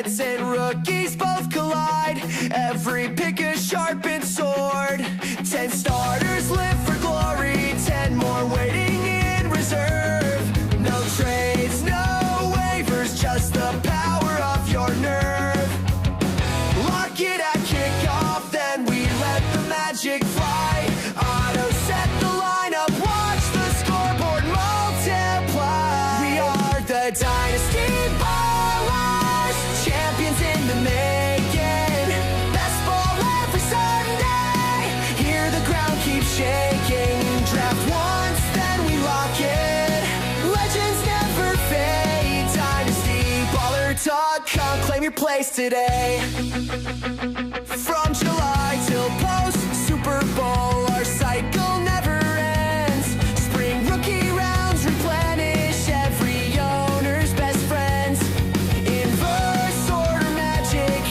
vets and rookies both collide. Every pick a sharpened sword. 10 starters live for glory, 10 more waiting in reserve. No trades, no waivers, just the power of your nerve. Lock it at kickoff, then we let the magic fly. Auto set the lineup, watch the scoreboard multiply. We are the Dynasty Ballers, champions in the making. Best ball every Sunday, hear the ground keep shaking. Draft once, then we lock it. Legends never fade. DynastyBaller.com, claim your place today. From July till post Super Bowl, our cycle never ends. Spring rookie rounds replenish every owner's best friends. Inverse order magic,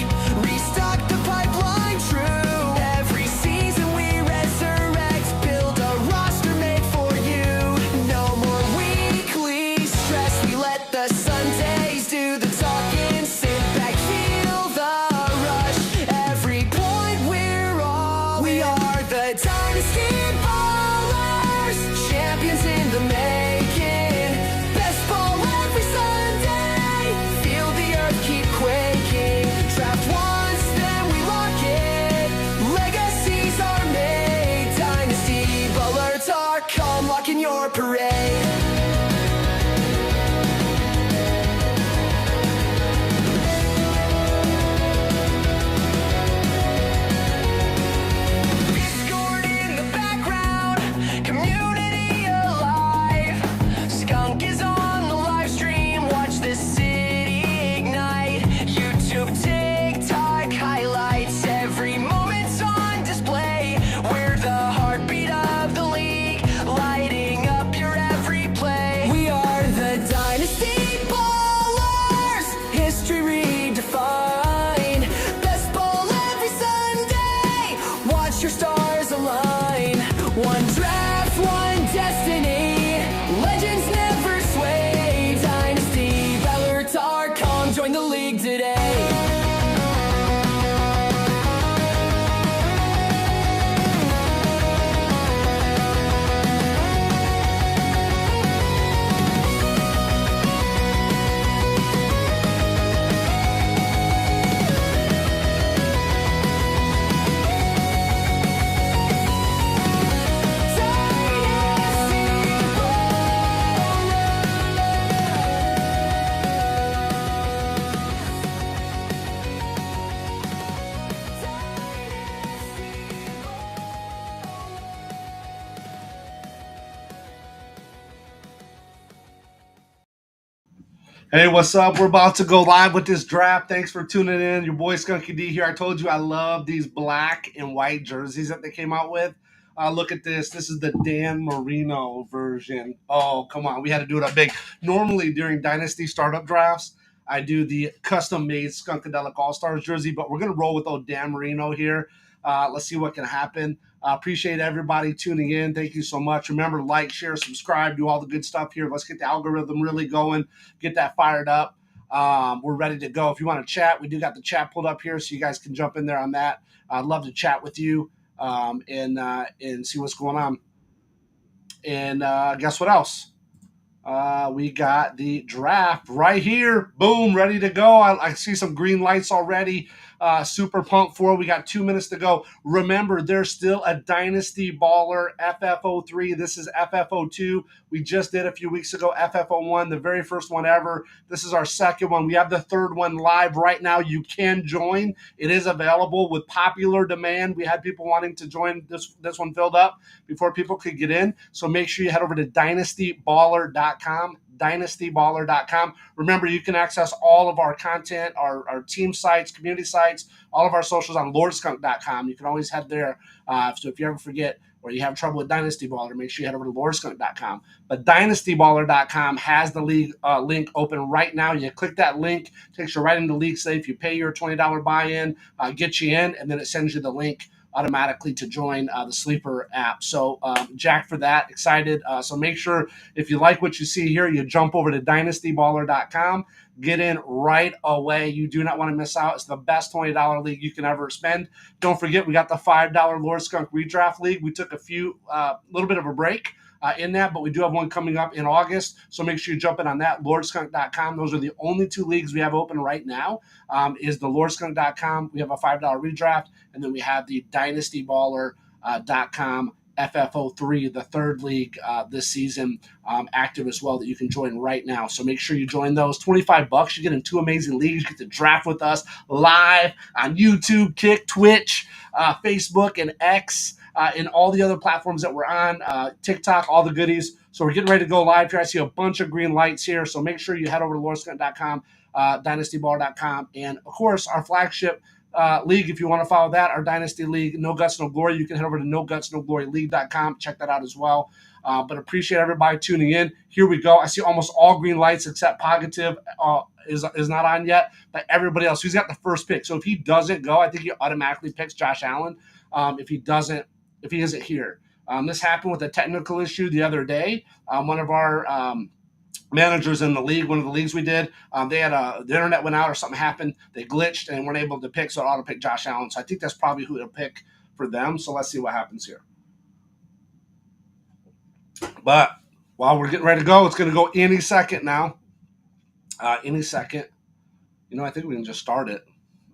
restock the pipeline true. Every season we resurrect, build a roster made for you. No more weekly stress, we let the Sundays do the talking. Sit back, feel the rush. Every point we're all, we are the Dynasty Ballers, champions in the making. Best ball every Sunday, feel the earth keep quaking. Draft once, then we lock it. Legacies are made. DynastyBaller.com, locking your parade. Discord in the background, community alive. Skunk is on the live stream, watch this city ignite. YouTube, TikTok highlights, every moment's on display. We're the heartbeat of the league, lighting up your every play. We are the Dynasty Ballers, history redefined. Best ball every Sunday, watch your stars align. One draft, one destiny, legends never sway. DynastyBaller.com, join the league today. Hey, what's up? We're about to go live with this draft. Thanks for tuning in. Your boy Skunky D here. I told you I love these black and white jerseys that they came out with. Look at this. This is the Dan Marino version. Oh, come on. We had to do it up big. Normally, during Dynasty startup drafts, I do the custom-made Skunkadelic All-Stars jersey, but we're going to roll with old Dan Marino here. Let's see what can happen. Appreciate everybody tuning in. Thank you so much. Remember, like, share, subscribe, do all the good stuff here. Let's get the algorithm really going, get that fired up. We're ready to go. If you want to chat, we do got the chat pulled up here, so you guys can jump in there on that. I'd love to chat with you and see what's going on. And guess what else? We got the draft right here. Boom, ready to go. I see some green lights already. Super pumped for it. We got 2 minutes to go. Remember, there's still a Dynasty Baller FFO3. This is FFO2. We just did a few weeks ago FFO1, the very first one ever. This is our second one. We have the third one live right now. You can join. It is available with popular demand. We had people wanting to join. This one filled up before people could get in. So make sure you head over to dynastyballer.com. dynastyballer.com. Remember, you can access all of our content, our team sites, community sites, all of our socials on LordSkunk.com. You can always head there. So if you ever forget or you have trouble with Dynasty Baller, make sure you head over to LordSkunk.com. But DynastyBaller.com has the league link open right now. You click that link, takes you right into League Safe. You pay your $20 buy-in, gets you in, and then it sends you the link automatically to join the Sleeper app. So jacked for that, excited. So make sure if you like what you see here, you jump over to dynastyballer.com. Get in right away. You do not want to miss out. It's the best $20 league you can ever spend. Don't forget, we got the $5 LordSkunk redraft league. We took a little bit of a break in that, but we do have one coming up in August. So make sure you jump in on that, LordSkunk.com. Those are the only 2 leagues we have open right now, is the LordSkunk.com. We have a $5 redraft, and then we have the DynastyBaller.com FFO3, the 3rd league this season, active as well, that you can join right now. So make sure you join those. $25, you get in 2 amazing leagues. You get to draft with us live on YouTube, Kick, Twitch, Facebook, and X, and all the other platforms that we're on, TikTok, all the goodies. So we're getting ready to go live here. I see a bunch of green lights here. So make sure you head over to LordSkunk.com, DynastyBaller.com, and of course our flagship league, if you want to follow that, our Dynasty League, No Guts, No Glory. You can head over to NoGutsNoGloryLeague.com. Check that out as well. But appreciate everybody tuning in. Here we go. I see almost all green lights except Positive is not on yet. But everybody else, who's got the first pick. So if he doesn't go, I think he automatically picks Josh Allen. If he isn't here. This happened with a technical issue the other day. One of our managers in the league, one of the leagues we did, they had the internet went out or something happened. They glitched and weren't able to pick, so it auto pick Josh Allen. So I think that's probably who it'll pick for them. So let's see what happens here. But while we're getting ready to go, it's going to go any second now. Any second. I think we can just start it.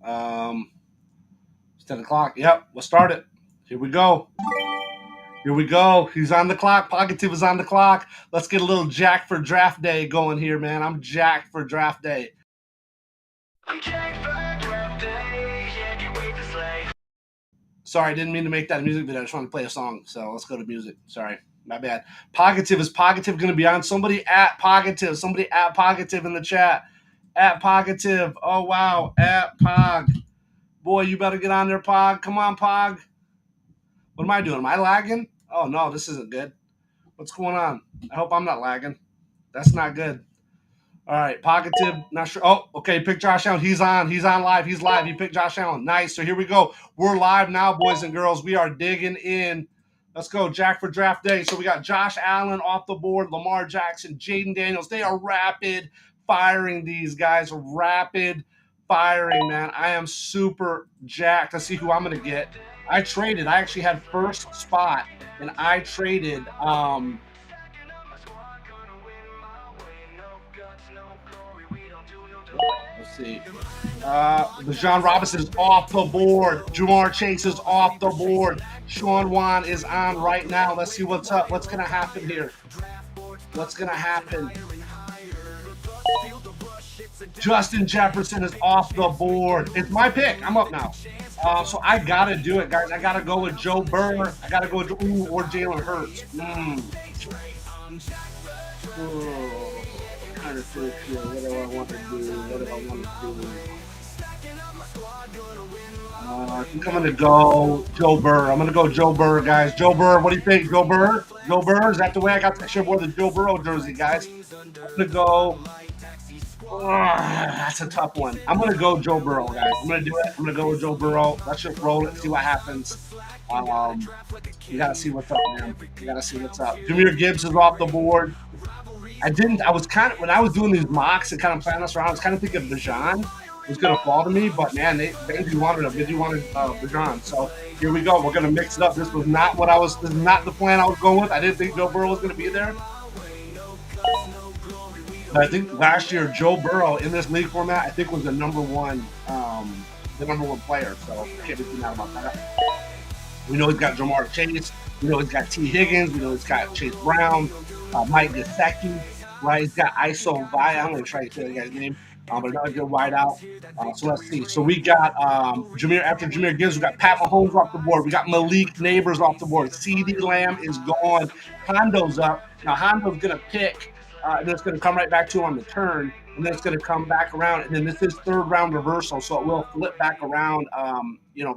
It's 10 o'clock. Yep, we'll start it. Here we go. Here we go. He's on the clock. Positive is on the clock. Let's get a little jack for draft day going here, man. I'm jacked for draft day. I'm jacked for draft day. Can't wait to slay. Sorry, I didn't mean to make that a music video. I just wanted to play a song. So let's go to music. Sorry. My bad. Positive. Is Positive going to be on? Somebody at Positive. Somebody at Positive in the chat. At Positive. Oh, wow. At Pog. Boy, you better get on there, Pog. Come on, Pog. What am I doing? Am I lagging? Oh, no, this isn't good. What's going on? I hope I'm not lagging. That's not good. All right, Positive, not sure. Oh, okay, pick Josh Allen. He's on live. He's live. He picked Josh Allen. Nice. So here we go. We're live now, boys and girls. We are digging in. Let's go, Jack for draft day. So we got Josh Allen off the board, Lamar Jackson, Jaden Daniels. They are rapid firing, these guys. Rapid firing, man. I am super jacked. Let's see who I'm going to get. I traded. I actually had first spot, and I traded. Let's see. Bijan Robinson is off the board. Jamar Chase is off the board. Sean Wan is on right now. Let's see what's up. What's going to happen here? What's going to happen? Justin Jefferson is off the board. It's my pick. I'm up now. So I got to do it, guys. I got to go with Joe Burrow. I got to go with or Jalen Hurts. Kind of think here. What do I want to do? I think I'm going to go Joe Burrow. I'm going to go Joe Burrow, guys. Joe Burrow, what do you think? Joe Burrow? Joe Burrow? Is that the way I got? I should have wore the Joe Burrow jersey, guys. I'm going to go. That's a tough one. I'm going to go Joe Burrow, guys. I'm going to do it. I'm going to go with Joe Burrow. Let's just roll it, see what happens. You got to see what's up, man. You got to see what's up. Jahmyr Gibbs is off the board. I was kind of, when I was doing these mocks and kind of planning this around, I was kind of thinking Bijan was going to fall to me, but man, they wanted him. They wanted Bijan. So here we go. We're going to mix it up. This is not the plan I was going with. I didn't think Joe Burrow was going to be there. But I think last year, Joe Burrow in this league format, I think was the number one player. So I can't be too mad about that. We know he's got Jamar Chase. We know he's got T. Higgins. We know he's got Chase Brown, Mike Gesicki, right? He's got ISO Vi. I'm going to try to say that guy's name, but another good wideout. So let's see. So we got after Jahmyr Gibbs, we got Pat Mahomes off the board. We got Malik Neighbors off the board. CeeDee Lamb is gone. Hondo's up. Now Hondo's going to pick. And then it's going to come right back to him on the turn, and then it's going to come back around, and then this is third round reversal, so it will flip back around,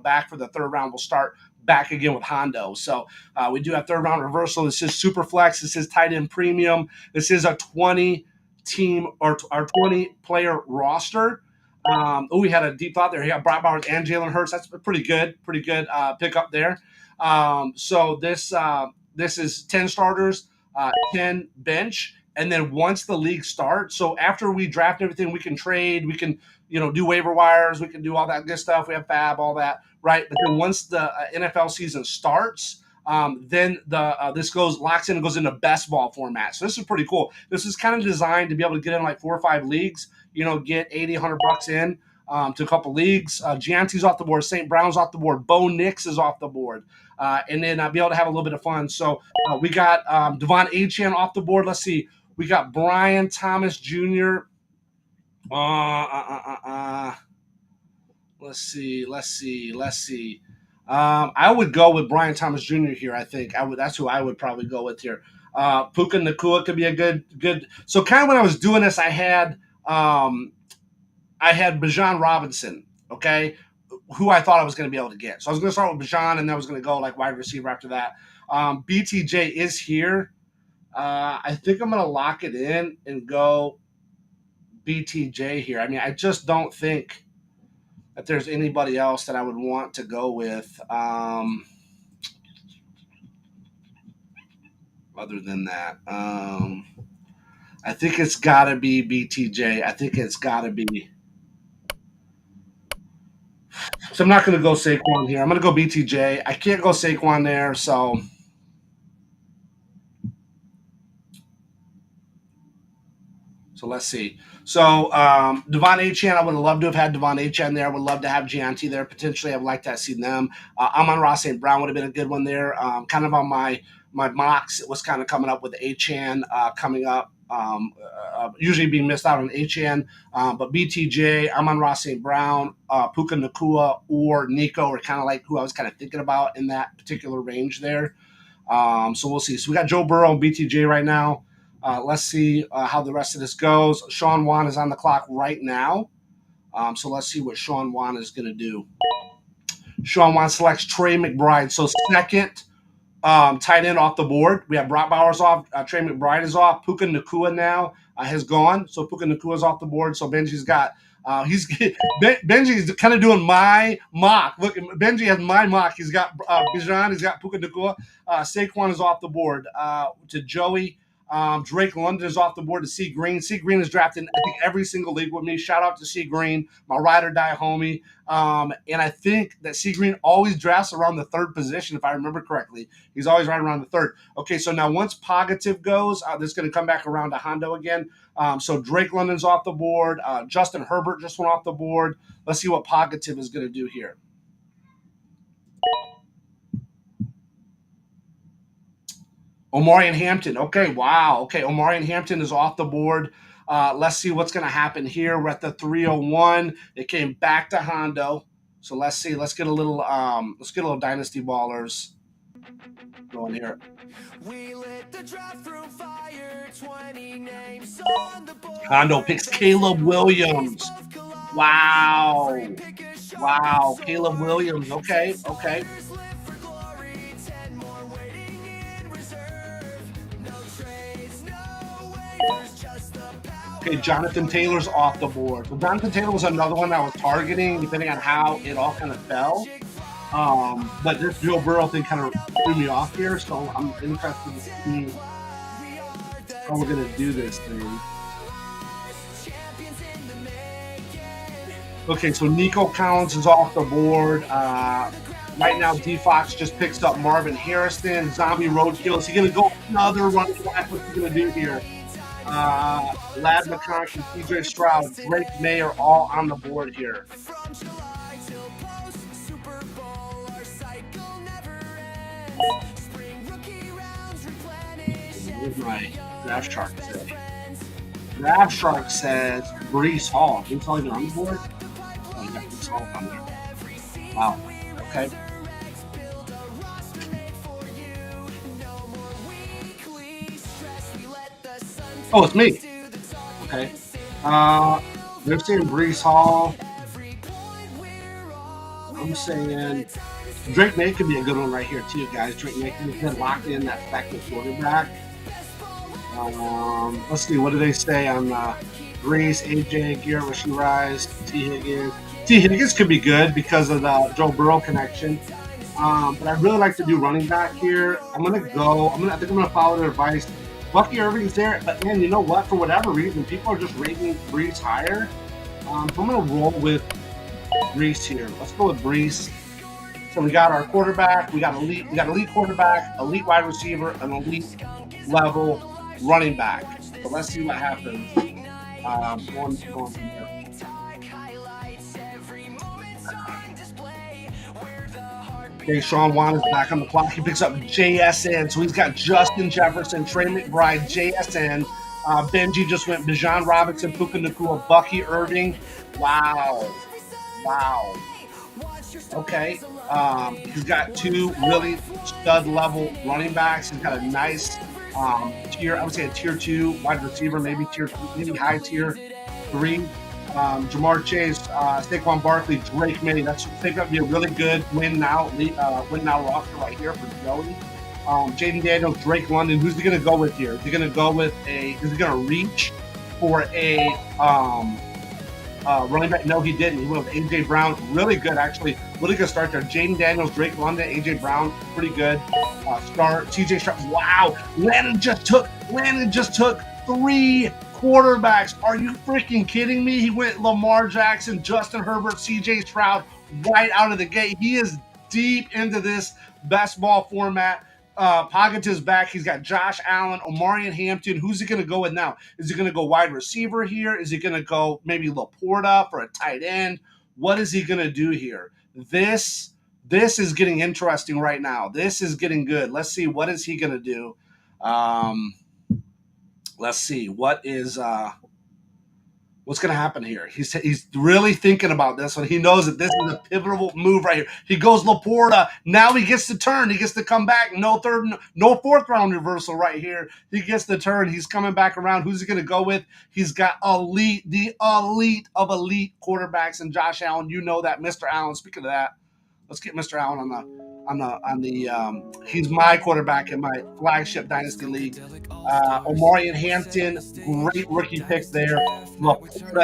back for the third round. We'll start back again with Hondo. So we do have third round reversal. This is Superflex. This is tight end premium. This is a 20 team or our 20 player roster. Oh, we had a deep thought there. He got Brock Bowers and Jalen Hurts. That's pretty good pickup there. So this is 10 starters, 10 bench, and then once the league starts, so after we draft everything, we can trade, we can do waiver wires, we can do all that good stuff. We have fab, all that, right? But then once the NFL season starts, then this locks in and goes into best ball format. So this is pretty cool. This is kind of designed to be able to get in like 4 or 5 leagues. Get 80, $100 in to a couple leagues. Gianti's off the board. St. Brown's off the board. Bo Nix is off the board. And then be able to have a little bit of fun. So we got Devon Achane off the board. Let's see. We got Brian Thomas Jr. Let's see. I would go with Brian Thomas Jr. here. I think that's who I would probably go with here. Puka Nacua could be a good. So kind of when I was doing this, I had Bijan Robinson, okay, who I thought I was going to be able to get. So I was going to start with Bijan, and then I was going to go like wide receiver after that. BTJ is here. I think I'm going to lock it in and go BTJ here. I mean, I just don't think that there's anybody else that I would want to go with other than that. I think it's got to be BTJ. I think it's got to be. So I'm not going to go Saquon here. I'm going to go BTJ. I can't go Saquon there, so let's see. So Devon Achane, I would have loved to have had Devon Achane there. I would love to have Gianti there potentially. I would like to have seen them. Amon-Ra St. Brown would have been a good one there. Kind of on my mocks, it was kind of coming up with Achane coming up. Usually being missed out on Achane, but BTJ, Amon-Ra St. Brown, Puka Nacua, or Nico are kind of like who I was kind of thinking about in that particular range there. So we'll see. So we got Joe Burrow and BTJ right now. Let's see how the rest of this goes. Sean Wan is on the clock right now. So let's see what Sean Wan is going to do. Sean Wan selects Trey McBride. So second tight end off the board. We have Brock Bowers off. Trey McBride is off. Puka Nacua now has gone. So Puka Nacua is off the board. So Benji's got Benji's kind of doing my mock. Look, Benji has my mock. He's got Bijan. He's got Puka Nacua. Saquon is off the board to Joey. Drake London is off the board to C Green. C Green is drafted in, I think, every single league with me. Shout out to C Green, my ride or die homie. And I think that C Green always drafts around the third position, if I remember correctly. He's always right around the third. Okay, so now once Positive goes, this is going to come back around to Hondo again. So Drake London's off the board. Justin Herbert just went off the board. Let's see what Positive is going to do here. Omarion Hampton. Okay, wow. Okay, Omarion Hampton is off the board. Let's see what's going to happen here. We're at the 301. It came back to Hondo. So let's see. Let's get a little Dynasty Ballers going here. We lit the draft room fire, 20 names on the board. Hondo picks Caleb Williams. Wow. Wow, Caleb Williams. Okay. Okay, Jonathan Taylor's off the board. So Jonathan Taylor was another one I was targeting, depending on how it all kind of fell. But this Joe Burrow thing kind of threw me off here, so I'm interested to see how we're going to do this thing. Okay, so Nico Collins is off the board. Right now, D-Fox just picks up Marvin Harrison. Zombie Roadkill. Is he going to go another running back? What's he going to do here? Lad McConkey, TJ Stroud, Drake May are all on the board here. What does my draft chart say? Draft chart says Breece Hall. Breece Hall even on the board? Oh, you got Breece Hall on there. Wow. Okay. Oh, it's me. Okay. They're saying Breece Hall. I'm saying Drake May could be a good one right here too, guys. Drake May could be locked in that second quarterback. Let's see. What do they say on Grease, AJ, Garrett, Rasheed Rice, T. Higgins. T. Higgins could be good because of the Joe Burrow connection. But I'd really like to do running back here. I'm gonna go. I think I'm gonna follow their advice. Bucky Irving's there, but man, you know what? For whatever reason, people are just rating Brees higher. So I'm gonna roll with Brees here. Let's go with Brees. So we got our quarterback. We got elite quarterback, elite wide receiver, an elite level running back. So let's see what happens. Going from there. Okay, Sean Wan is back on the clock. He picks up JSN. So he's got Justin Jefferson, Trey McBride, JSN. Benji just went Bijan Robinson, Puka Nacua, Bucky Irving. Wow. Okay. He's got two really stud level running backs. He's got a nice tier, I would say a tier 2 wide receiver, maybe high tier 3. Jamar Chase, Saquon Barkley, Drake May. That's going to be a really good win now roster right here for Joey. Jaden Daniels, Drake London. Who's he going to go with here? Is he going to go with is he going to reach for a running back? No, he didn't. He went with AJ Brown. Really good, actually. Really good start there. Jaden Daniels, Drake London, AJ Brown. Pretty good start. TJ Stroud. Wow. Landon just took 3 quarterbacks. Are you freaking kidding me? He went Lamar Jackson, Justin Herbert, CJ Stroud right out of the gate. He is deep into this best ball format. Pocket is back. He's got Josh Allen, Omarion Hampton. Who's he going to go with now? Is he going to go wide receiver here? Is he going to go maybe Laporta for a tight end? What is he going to do here? This is getting interesting right now. This is getting good. Let's see. What is he going to do? Let's see what's going to happen here. He's really thinking about this one. He knows that this is a pivotal move right here. He goes Laporta. Now he gets to turn. He gets to come back. No fourth round reversal right here. He gets the turn. He's coming back around. Who's he going to go with? He's got the elite of elite quarterbacks and Josh Allen. You know that, Mr. Allen. Speaking of that, let's get Mr. Allen on the he's my quarterback in my flagship Dynasty League. Omarion Hampton, great rookie pick there.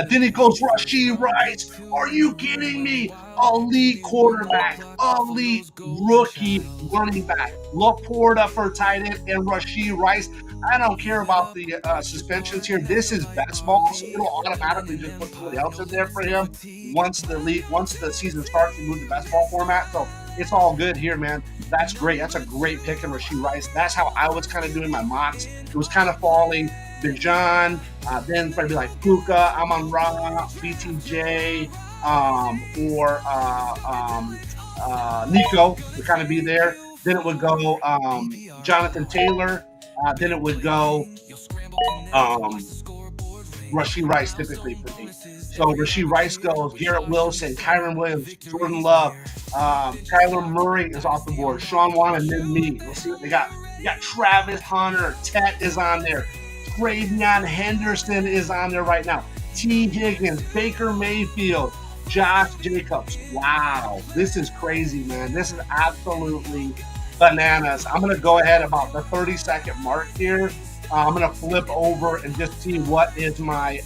Then he goes Rasheed Rice. Are you kidding me? Elite quarterback, elite rookie running back. Laporta for tight end and Rasheed Rice. I don't care about the suspensions here. This is best ball, so it'll automatically just put somebody else in there for him once the season starts. We move to best ball format, so it's all good here, man. That's great. That's a great pick in Rasheed Rice. That's how I was kind of doing my mocks. It was kind of falling Bijan, then probably like Puka, Amon-Ra, BTJ, or Nico would kind of be there. Then it would go Jonathan Taylor. Then it would go Rasheed Rice typically for me. So Rasheed Rice goes, Garrett Wilson, Kyron Williams, Jordan Love, Kyler Murray is off the board, Sean Wan, and then me. Let's see what they got. We got Travis Hunter, Tet is on there, Travion Henderson is on there right now, T. Higgins, Baker Mayfield, Josh Jacobs. Wow, this is crazy, man. This is absolutely bananas. I'm going to go ahead about the 30-second mark here. I'm going to flip over and just see what is my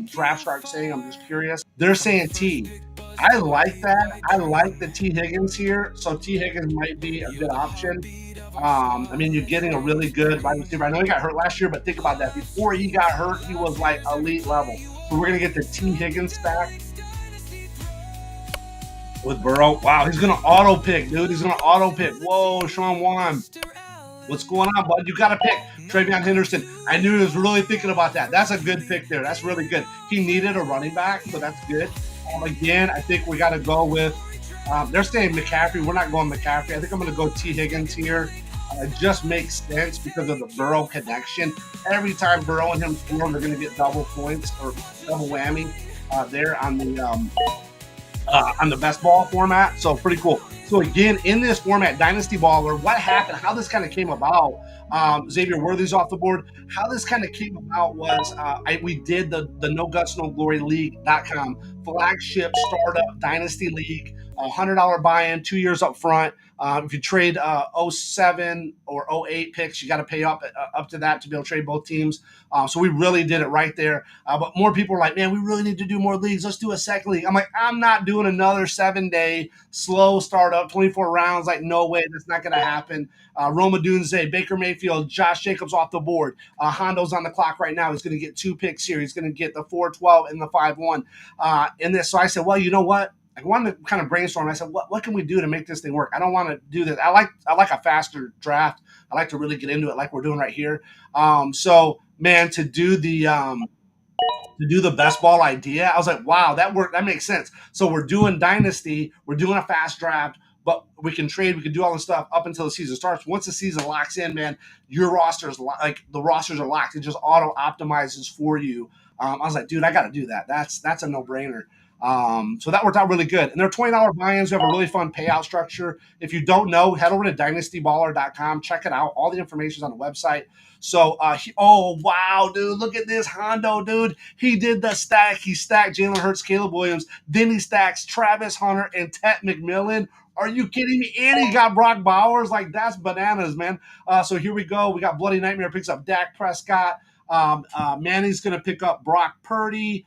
draft shark saying. I'm just curious. They're saying T. I like that. I like the T. Higgins here. So T. Higgins might be a good option. I mean, you're getting a really good wide receiver. I know he got hurt last year, but think about that. Before he got hurt, he was like elite level. So we're going to get the T. Higgins stack with Burrow. Wow, he's going to auto pick, dude. He's going to auto pick. Whoa, Sean Wan. What's going on, bud? You got to pick Travion Henderson. I knew he was really thinking about that. That's a good pick there. That's really good. He needed a running back, so that's good. Again, I think we got to go with they're saying McCaffrey. We're not going McCaffrey. I think I'm going to go T. Higgins here. It just makes sense because of the Burrow connection. Every time Burrow and him score, they're going to get double points or double whammy there on the best ball format. So pretty cool. So again, in this format, Dynasty Baller, what happened, how this kind of came about, Xavier Worthy's off the board. How this kind of came about was we did the No Guts, No Glory League.com flagship startup Dynasty League. $100 buy-in, 2 years up front. If you trade '07 or '08 picks, you got to pay up to that to be able to trade both teams. So we really did it right there. But more people were like, man, we really need to do more leagues. Let's do a second league. I'm like, I'm not doing another 7-day slow startup, 24 rounds. Like, no way, that's not going to happen. Roma Dunze, Baker Mayfield, Josh Jacobs off the board. Hondo's on the clock right now. He's going to get 2 picks here. He's going to get the 4-12 and the 5-1 in this. So I said, well, you know what? I wanted to kind of brainstorm. I said, what can we do to make this thing work? I don't want to do this. I like a faster draft. I like to really get into it like we're doing right here. So man, to do the best ball idea, I was like, wow, that worked. That makes sense. So we're doing Dynasty, we're doing a fast draft, but we can trade, we can do all this stuff up until the season starts. Once the season locks in, man, your rosters, like the rosters are locked. It just auto optimizes for you. I was like, dude, I got to do that. That's a no brainer. So that worked out really good. And they're $20 buy-ins. We have a really fun payout structure. If you don't know, head over to dynastyballer.com. Check it out. All the information is on the website. So, oh, wow, dude, look at this Hondo, dude. He did the stack. He stacked Jalen Hurts, Caleb Williams. Then he stacks Travis Hunter and Tet McMillan. Are you kidding me? And he got Brock Bowers. Like, that's bananas, man. So here we go. We got Bloody Nightmare picks up Dak Prescott. Manny's going to pick up Brock Purdy.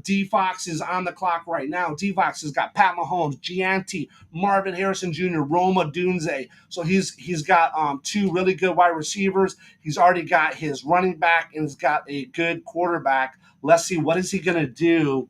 D-Fox is on the clock right now. D-Fox has got Pat Mahomes, Gianti, Marvin Harrison Jr., Roma Dunze. So he's got 2 really good wide receivers. He's already got his running back and he's got a good quarterback. Let's see, what is he going to do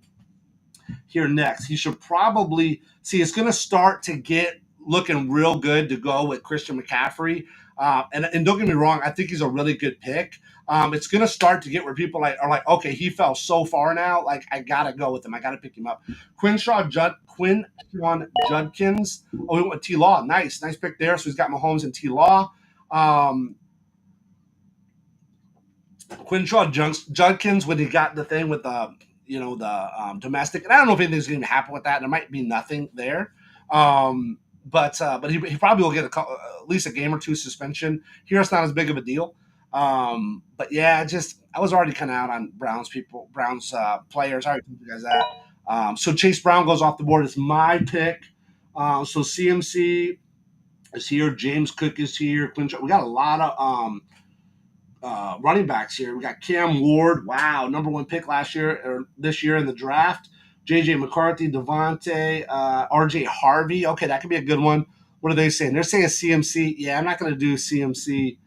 here next? He should probably see it's going to start to get looking real good to go with Christian McCaffrey. And don't get me wrong, I think he's a really good pick. It's going to start to get where people are like, okay, he fell so far now. Like, I got to go with him. I got to pick him up. Quinshon Judkins. Oh, we went with T-Law. Nice pick there. So he's got Mahomes and T-Law. Quinshon Judkins, when he got the thing with the domestic, and I don't know if anything's going to happen with that. There might be nothing there. But he probably will get at least a game or 2 suspension. Here it's not as big of a deal. But yeah, I was already kind of out on Browns players. I already told you guys that. So Chase Brown goes off the board. It's my pick. So CMC is here. James Cook is here. We got a lot of running backs here. We got Cam Ward. Wow, number 1 pick last year or this year in the draft. JJ McCarthy, Devontae, RJ Harvey. Okay, that could be a good one. What are they saying? They're saying CMC. Yeah, I'm not going to do CMC.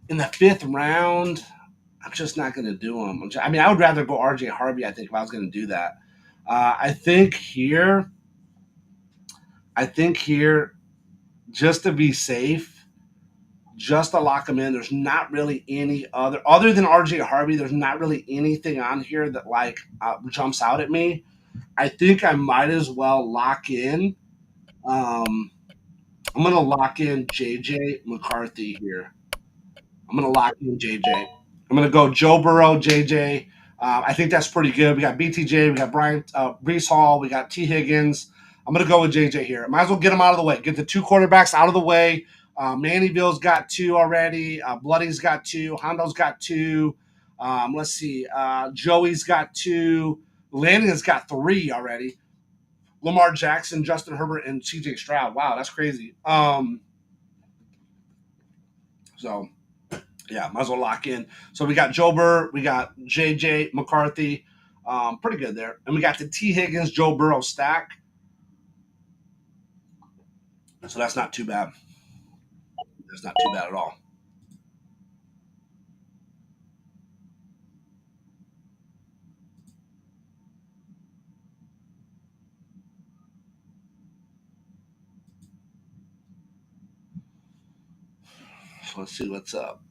In the 5th round, I'm just not going to do him. I would rather go RJ Harvey, I think, if I was going to do that. I think here, just to be safe, just to lock him in, there's not really any other than RJ Harvey, there's not really anything on here that jumps out at me. I think I might as well lock in. I'm going to lock in JJ McCarthy here. I'm going to lock in JJ. I'm going to go Joe Burrow, JJ. I think that's pretty good. We got BTJ, we got Brees Hall, we got T. Higgins. I'm going to go with JJ here. Might as well get them out of the way. Get the 2 quarterbacks out of the way. Mannyville's got 2 already. Bloody's got 2. Hondo's got 2. Let's see. Joey's got 2. Landon's got 3 already. Lamar Jackson, Justin Herbert, and CJ Stroud. Wow, that's crazy. So, yeah, might as well lock in. So we got Joe Burrow, we got JJ McCarthy. Pretty good there. And we got the T. Higgins, Joe Burrow stack. So that's not too bad. That's not too bad at all. So let's see what's up.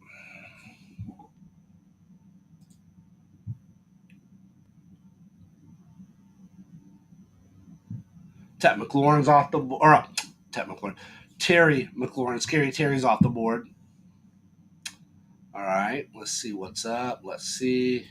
Tet McLaurin's off the board. Or Tet McLaurin. Terry McLaurin. Scary Terry's off the board. All right. Let's see what's up. Let's see.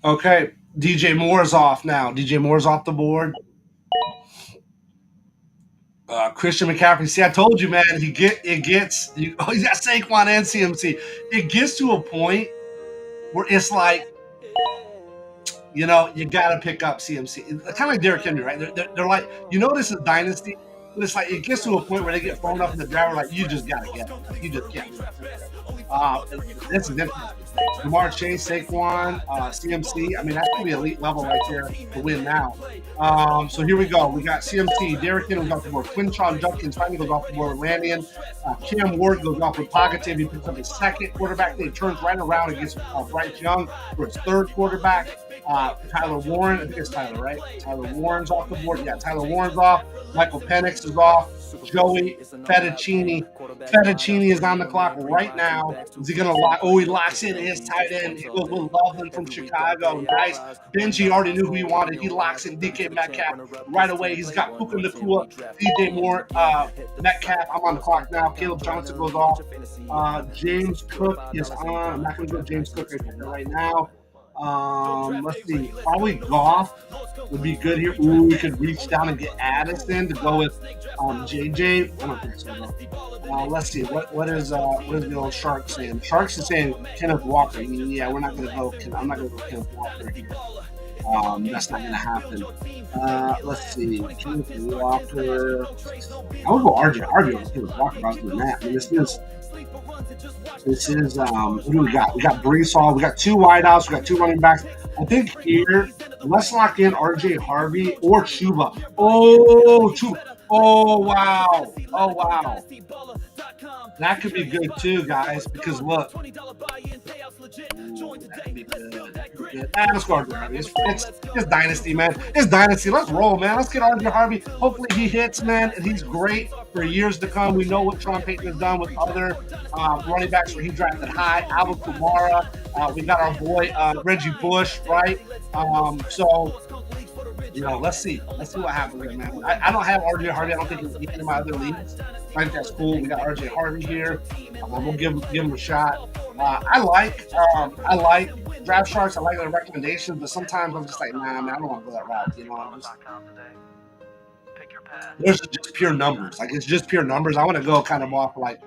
Okay, DJ Moore is off now. DJ Moore's off the board. Christian McCaffrey. See, I told you, man. Oh, he's got Saquon and CMC. It gets to a point where it's like, you got to pick up CMC. It's kind of like Derrick Henry, right? They're like, this is dynasty, but it's like it gets to a point where they get thrown up in the draft. Like, you just got to get it. Like, you just can't. This is interesting. Jamar Chase, Saquon, CMC. I mean, that's going to be elite level right there to win now. So here we go. We got CMC. Derrick Henry goes off the board. Quinton Judkins finally goes off the board with Landian. Cam Ward goes off with Pagative. He picks up his second quarterback. Then he turns right around against Bryce Young for his third quarterback. Tyler Warren. I think it's Tyler, right? Tyler Warren's off the board. Yeah, Tyler Warren's off. Michael Penix is off. Joey Fettuccini. Fettuccini is on the clock right now. Is he going to lock? Oh, he locks in his tight end. He goes with Loveland from Chicago. Nice. Benji already knew who he wanted. He locks in DK Metcalf right away. He's got Puka Nacua, DJ Moore, Metcalf. I'm on the clock now. Caleb Johnson goes off. James Cook is on. I'm not going to go James Cook right now. Let's see. Probably Goff would be good here. Ooh, we could reach down and get Addison to go with JJ. I don't think so. Let's see. What is the old Shark saying? Sharks is saying Kenneth Walker. Yeah, we're not going to go. I'm not going to go Kenneth Walker here. That's not going to happen. Let's see. Kenneth Walker. I would go RJ. RJ was Kenneth Walker. I was doing that. I mean, this is what do we got? We got Brees Hall. We got two wideouts. We got two running backs. I think here, let's lock in RJ Harvey or Chuba. Oh, Chuba. Oh, wow. Oh, wow. That could be good too, guys, because look. That could be good. Let's go RJ Harvey. It's Dynasty, man. It's Dynasty. Let's roll, man. Let's get RJ Harvey. Hopefully he hits, man, and he's great for years to come. We know what Sean Payton has done with other running backs where he drafted high. Alvin Kamara. We got our boy Reggie Bush, right? So let's see. Let's see what happens here, man. I don't have RJ Harvey. I don't think he's in my other leagues. I think that's cool. We got RJ Harvey here. We'll give him a shot. I like Draft Sharks. I like their recommendations, but sometimes I'm just like, nah, man, I don't want to go that route. There's just pure numbers. Like, it's just pure numbers. I want to go kind of off like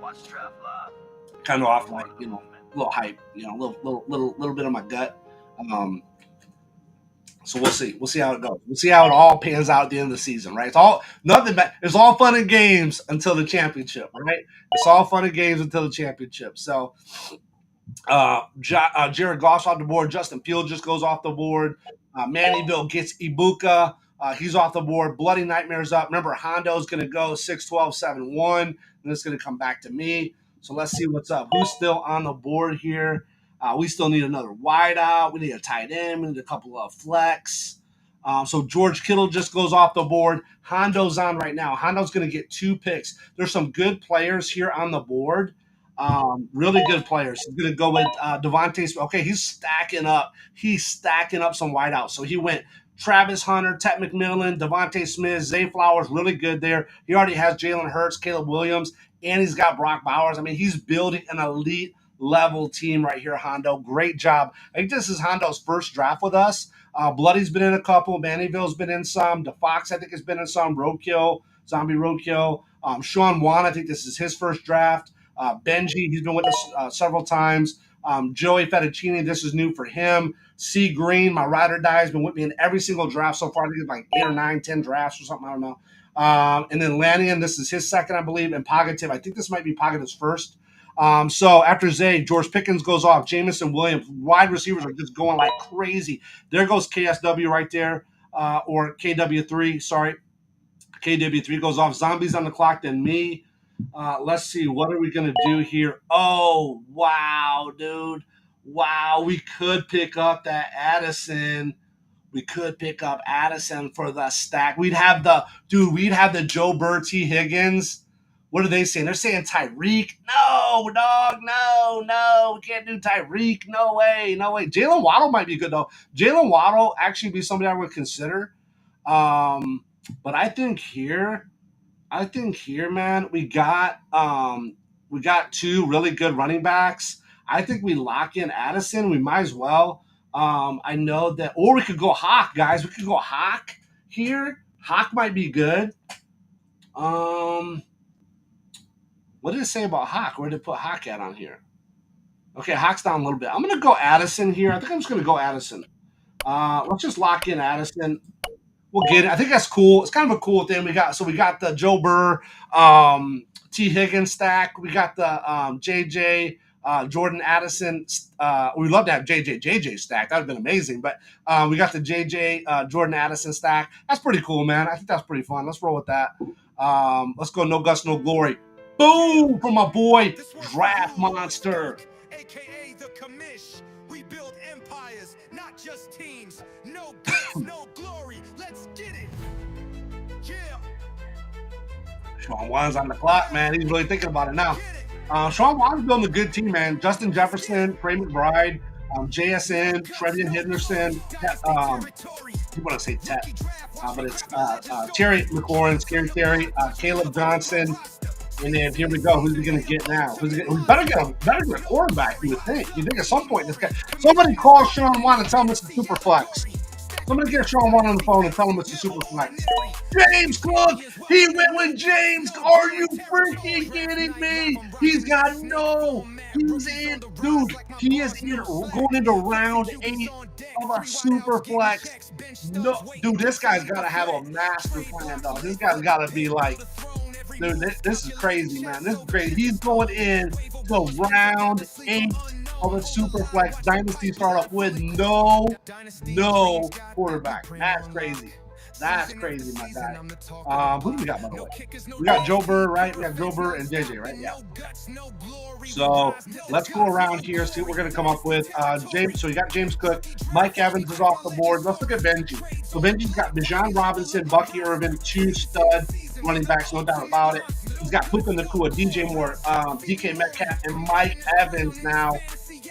a little hype. Little bit of my gut. So we'll see. We'll see how it goes. We'll see how it all pans out at the end of the season, right? It's all fun and games until the championship, right? It's all fun and games until the championship. So Jared Goff's off the board. Justin Fields just goes off the board. Mannyville gets Ibuka. He's off the board. Bloody Nightmare's up. Remember, Hondo's going to go 6-12, 7-1, and it's going to come back to me. So let's see what's up. Who's still on the board here? We still need another wideout. We need a tight end. We need a couple of flex. So George Kittle just goes off the board. Hondo's on right now. Hondo's going to get 2 picks. There's some good players here on the board. Really good players. He's going to go with Devontae. Okay, he's stacking up. He's stacking up some wideouts. So he went Travis Hunter, Ted McMillan, Devontae Smith, Zay Flowers, really good there. He already has Jalen Hurts, Caleb Williams, and he's got Brock Bowers. I mean, he's building an elite level team right here, Hondo. Great job. I think this is Hondo's first draft with us. Bloody's been in a couple. Mannyville's been in some. DeFox, I think, has been in some. Roadkill, Zombie Roadkill. Sean Wan, I think this is his first draft. Benji, he's been with us several times. Joey Fettuccini, this is new for him. C. Green, my ride or die, has been with me in every single draft so far. I think it's like 8 or 9, 10 drafts or something. I don't know. And then Lannion, this is his second, I believe. And Pagative, I think this might be Pagative's first. So after Zay, George Pickens goes off. Jamison Williams, wide receivers are just going like crazy. There goes KSW right there, or KW3. Sorry, KW3 goes off. Zombies on the clock, then me. Let's see, what are we gonna do here? Oh wow, dude! Wow, we could pick up that Addison. We could pick up Addison for the stack. We'd have the Joe Burr, T. Higgins. What are they saying? They're saying Tyreek. No, dog. No. We can't do Tyreek. No way. Jalen Waddle might be good, though. Jalen Waddle actually be somebody I would consider. But I think here, man, we got 2 really good running backs. I think we lock in Addison. We might as well. I know that, or we could go Hawk, guys. We could go Hawk here. Hawk might be good. What did it say about Hawk? Where did it put Hawk at on here? Okay, Hawk's down a little bit. I'm gonna go Addison here. I think I'm just gonna go Addison. Let's just lock in Addison. We'll get it. I think that's cool. It's kind of a cool thing. We got the Joe Burr, T. Higgins stack. We got the JJ Jordan Addison. We'd love to have JJ stack. That would have been amazing. But we got the JJ Jordan Addison stack. That's pretty cool, man. I think that's pretty fun. Let's roll with that. Let's go No Guts, No Glory. Boom from my boy Draft Monster. AKA the commish. We build empires, not just teams. No guts, no glory. Let's get it. Yeah. Sean Wan's on the clock, man. He's really thinking about it now. Sean Wan's building a good team, man. Justin Jefferson, Trey McBride, JSN, Trevian Henderson. You want to say Tet, but it's Terry McLaurin, Scary Terry, Caleb Johnson. And then here we go. Who's he going to get now? We better get a quarterback, you would think. You think at some point this guy. Somebody call Sean Wan and tell him it's a Superflex. Somebody get Sean Wan on the phone and tell him it's a Superflex. James Cook! He went with James. Are you freaking kidding me? He's got no. He's in. Dude, he is in going into round 8 of a Superflex. No, dude, this guy's got to have a master plan, dog. This guy's got to be like, dude, this is crazy, man. This is crazy. He's going in to round 8 of a Superflex Dynasty startup with no quarterback. That's crazy. That's crazy, my guy. Who do we got, by the way? We got Joe Burr, right? We got Joe Burr and JJ, right? Yeah. So let's go around here, see what we're going to come up with. James. So you got James Cook. Mike Evans is off the board. Let's look at Benji. So Benji's got Bijan Robinson, Bucky Irvin, 2 stud running backs, no doubt about it. He's got Puka Nacua, DJ Moore, DK Metcalf, and Mike Evans now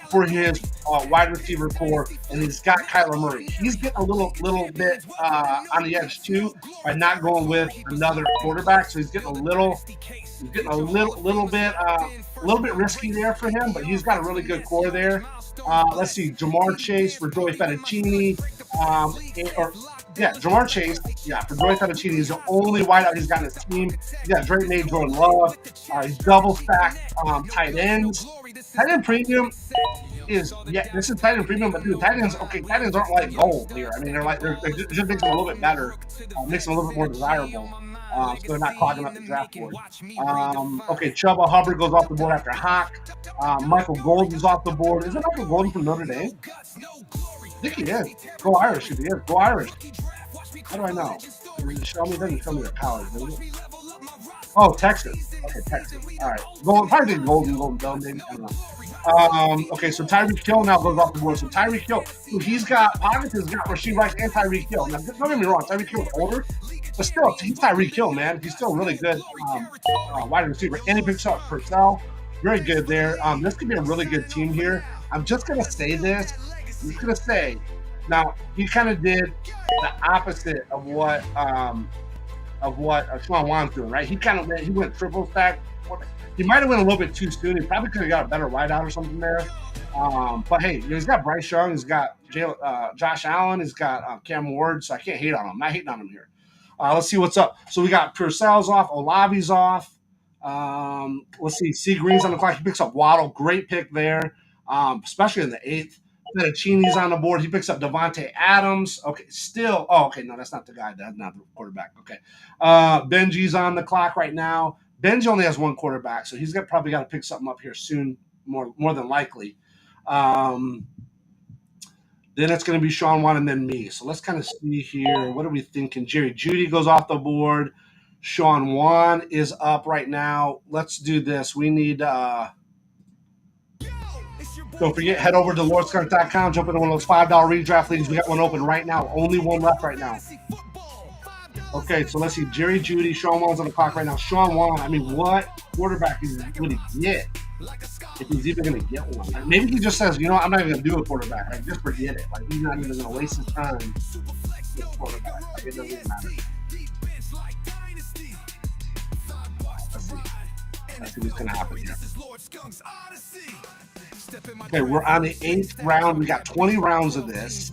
for his wide receiver core, and he's got Kyler Murray. He's getting a little bit on the edge too by not going with another quarterback. So he's getting a little bit risky there for him, but he's got a really good core there. Let's see, Jamar Chase for Joey Fettuccine, Jamar Chase, for Joey Fettuccine. He's the only wideout he's got in his team. He's got Drake May, Jordan Love. He's double stacked tight ends. Tight end premium is, this is tight end premium, but dude, tight ends aren't like gold here. I mean, they're just makes them a little bit better, makes them a little bit more desirable. So they're not clogging up the draft board. Chuba Hubbard goes off the board after Hawk. Michael Golden's off the board. Is it Michael Golden from Notre Dame? I think he is. Go Irish if he is. Go Irish. How do I know? Show me the college, doesn't it? Oh, Texas. Okay, Texas. All right. Probably Golden Bell, maybe. I don't know. So Tyreek Hill now goes off the board. So Tyreek Hill, he's got Pockets, has got Rasheed Rice and Tyreek Hill. Now, don't get me wrong, Tyreek Hill's older, but still, he's Tyreek Hill, man. He's still really good wide receiver. And he picks up Purcell. Very good there. This could be a really good team here. I'm just going to say this. I'm just going to say, now, he kind of did the opposite of what Sean Wan's doing, right? He went triple stack. He might have went a little bit too soon. He probably could have got a better wideout or something there. But hey, he's got Bryce Young, he's got Josh Allen, he's got Cam Ward, so I can't hate on him. I'm not hating on him here. Let's see what's up. So we got Purcell's off, Olavi's off. Let's see, C. Green's on the clock. He picks up Waddle. Great pick there, especially in the 8th. Fettuccine's on the board. He picks up Devontae Adams. Okay, still. Oh, okay, no, that's not the guy. That's not the quarterback. Okay. Benji's on the clock right now. Benji only has 1 quarterback, so he's probably got to pick something up here soon, more than likely. Then it's going to be Sean Wan and then me. So let's kind of see here. What are we thinking? Jerry Jeudy goes off the board. Sean Wan is up right now. Let's do this. We need don't forget, head over to LordSkunk.com, jump into one of those $5 redraft leagues. We got one open right now. Only one left right now. Okay, so let's see. Jerry Jeudy, Sean Wan's on the clock right now. Sean Wan, I mean, what quarterback would he get if he's even going to get one? Like, maybe he just says, I'm not even going to do a quarterback. Like, just forget it. Like, he's not even going to waste his time with a quarterback. Like, it doesn't even matter. Let's see what's going to happen here. Okay, we're on the 8th round. We got 20 rounds of this.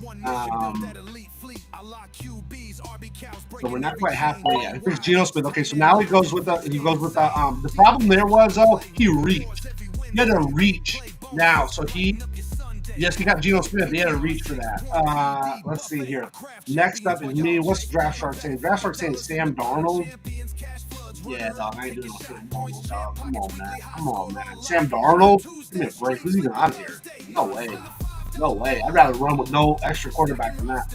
So we're not quite halfway yet. Here's Geno Smith. Okay, so now he goes with the problem there was though, he reached. He had to reach now. So he got Geno Smith. He had to reach for that. Let's see here. Next up is me. What's Draft Shark saying? Draft Shark saying Sam Darnold. Yeah, dog, I ain't doing no Sam Darnold, dog. Come on, man. Sam Darnold? Give me a break. Who's even out here? No way. I'd rather run with no extra quarterback than that.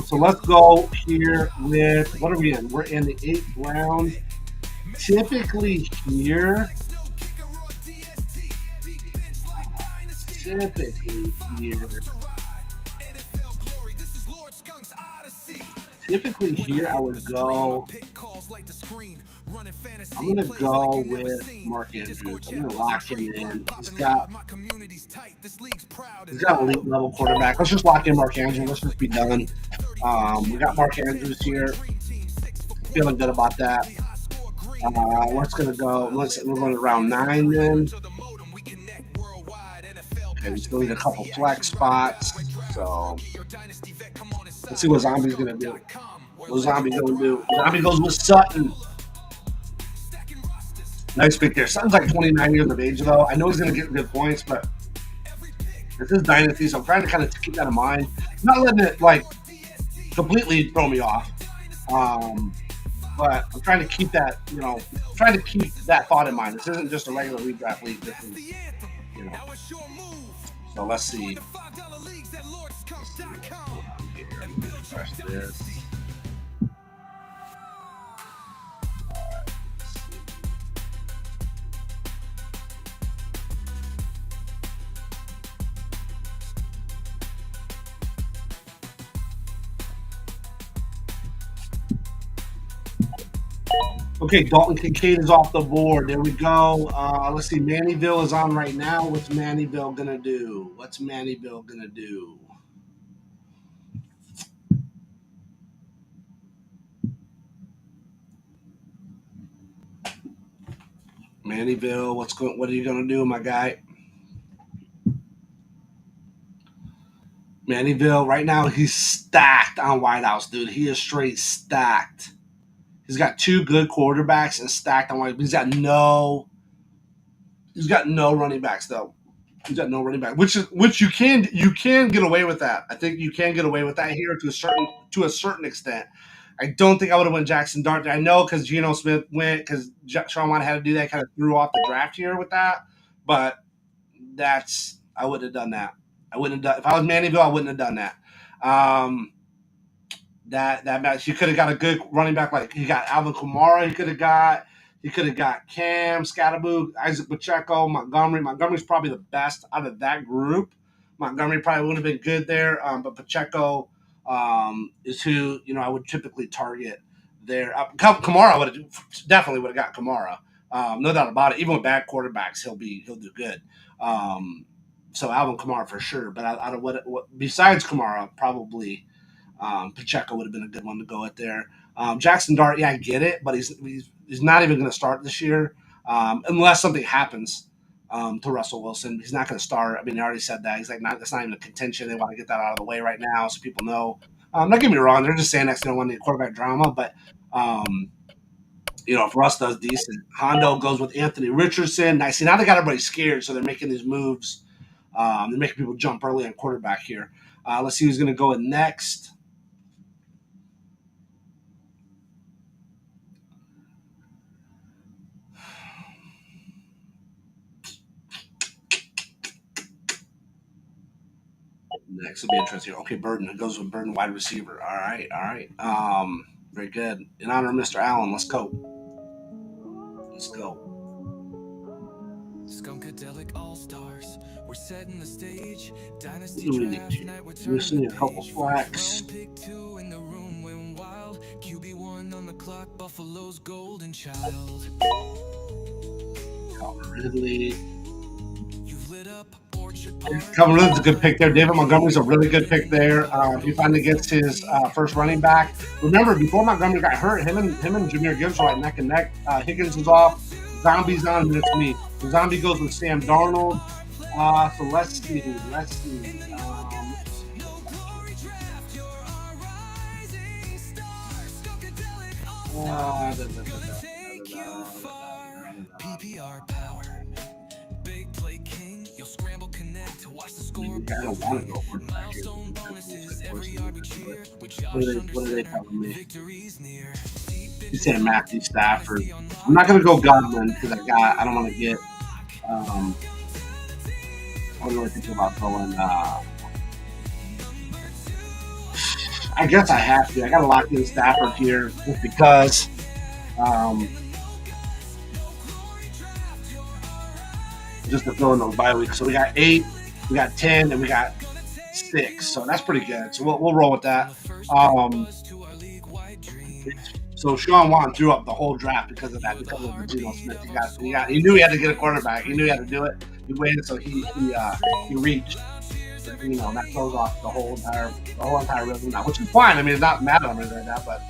So let's go here with, what are we in? We're in the 8th round. Typically here, I would go. I'm gonna go with Mark Andrews. I'm gonna lock him in. He's got elite level quarterback. Let's just lock in Mark Andrews. Let's just be done. We got Mark Andrews here. Feeling good about that. We're going to round 9 then. Okay, we still need a couple flex spots. So let's see what Zombie's gonna do. Zombie goes with Sutton. Nice pick there. Sutton's like 29 years of age, though. I know he's going to get good points, but this is Dynasty, so I'm trying to kind of keep that in mind. I'm not letting it, like, completely throw me off. But I'm trying to keep that, thought in mind. This isn't just a regular redraft league. This is, So let's see. Press this. Okay, Dalton Kincaid is off the board. There we go. Let's see. Mannyville is on right now. What's Mannyville going to do? Mannyville, what are you going to do, my guy? Mannyville, right now, he's stacked on wideouts, dude. He is straight stacked. He's got 2 good quarterbacks and stacked on wideouts. He's got no running backs, though. He's got no running back, which you can get away with that. I think you can get away with that here to a certain extent. I don't think I would have went Jackson Dart. I know because Geno Smith went because Sean Wan had to do that, kind of threw off the draft here with that. But I wouldn't have done that. I wouldn't have done if I was Mannyville. I wouldn't have done that. That match, he could have got a good running back. Like he got Alvin Kamara. He could have got Cam, Scatterboo, Isaac Pacheco, Montgomery. Montgomery's probably the best out of that group. Montgomery probably would have been good there, but Pacheco is who I would typically target there. Kamara definitely would have got Kamara, no doubt about it. Even with bad quarterbacks, he'll do good. So Alvin Kamara for sure. But out of what besides Kamara, probably Pacheco would have been a good one to go at there. Jackson Dart, yeah, I get it, but he's not even going to start this year unless something happens to Russell Wilson. He's not going to start. I mean, they already said that. He's like, that's not even a contention. They want to get that out of the way right now so people know. Don't get me wrong. They're just saying that's going to want the quarterback drama, but if Russ does decent, Hondo goes with Anthony Richardson. Nice. See, now they got everybody scared, so they're making these moves. They're making people jump early on quarterback here. Let's see who's going to go in next. Next will be interesting. Okay, Burden. It goes with Burden, wide receiver. All right. Very good. In honor of Mr. Allen, let's go. Skunkadelic All-Stars. We're setting the stage. Dynasty draft night. We're seeing a couple flex. Pick 2 in the room went wild. QB1 on the clock. Buffalo's golden child. Calvin Ridley. You've lit up. Calvin Ridley's a good pick there. David Montgomery's a really good pick there. He finally gets his first running back. Remember, before Montgomery got hurt, him and Jahmyr Gibbs were like neck and neck. Higgins is off. Zombie's on, and it's me. The Zombie goes with Sam Darnold. So let's see. I don't want to go quarterback here. What are they telling me? He's saying Matthew Stafford. I'm not gonna go Godwin because I don't want to get. I don't really think about going. I guess I have to. I got to lock in Stafford here just because. Just to fill in those bye weeks. So we got 8, we got 10, and we got 6. So that's pretty good. So we'll roll with that. So Sean Wan threw up the whole draft because of that, because of the Geno Smith. He knew he had to get a quarterback. He knew he had to do it. He waited, so he reached. And that throws off the whole entire rhythm now, which is fine. I mean, it's not mad at him or anything like that, but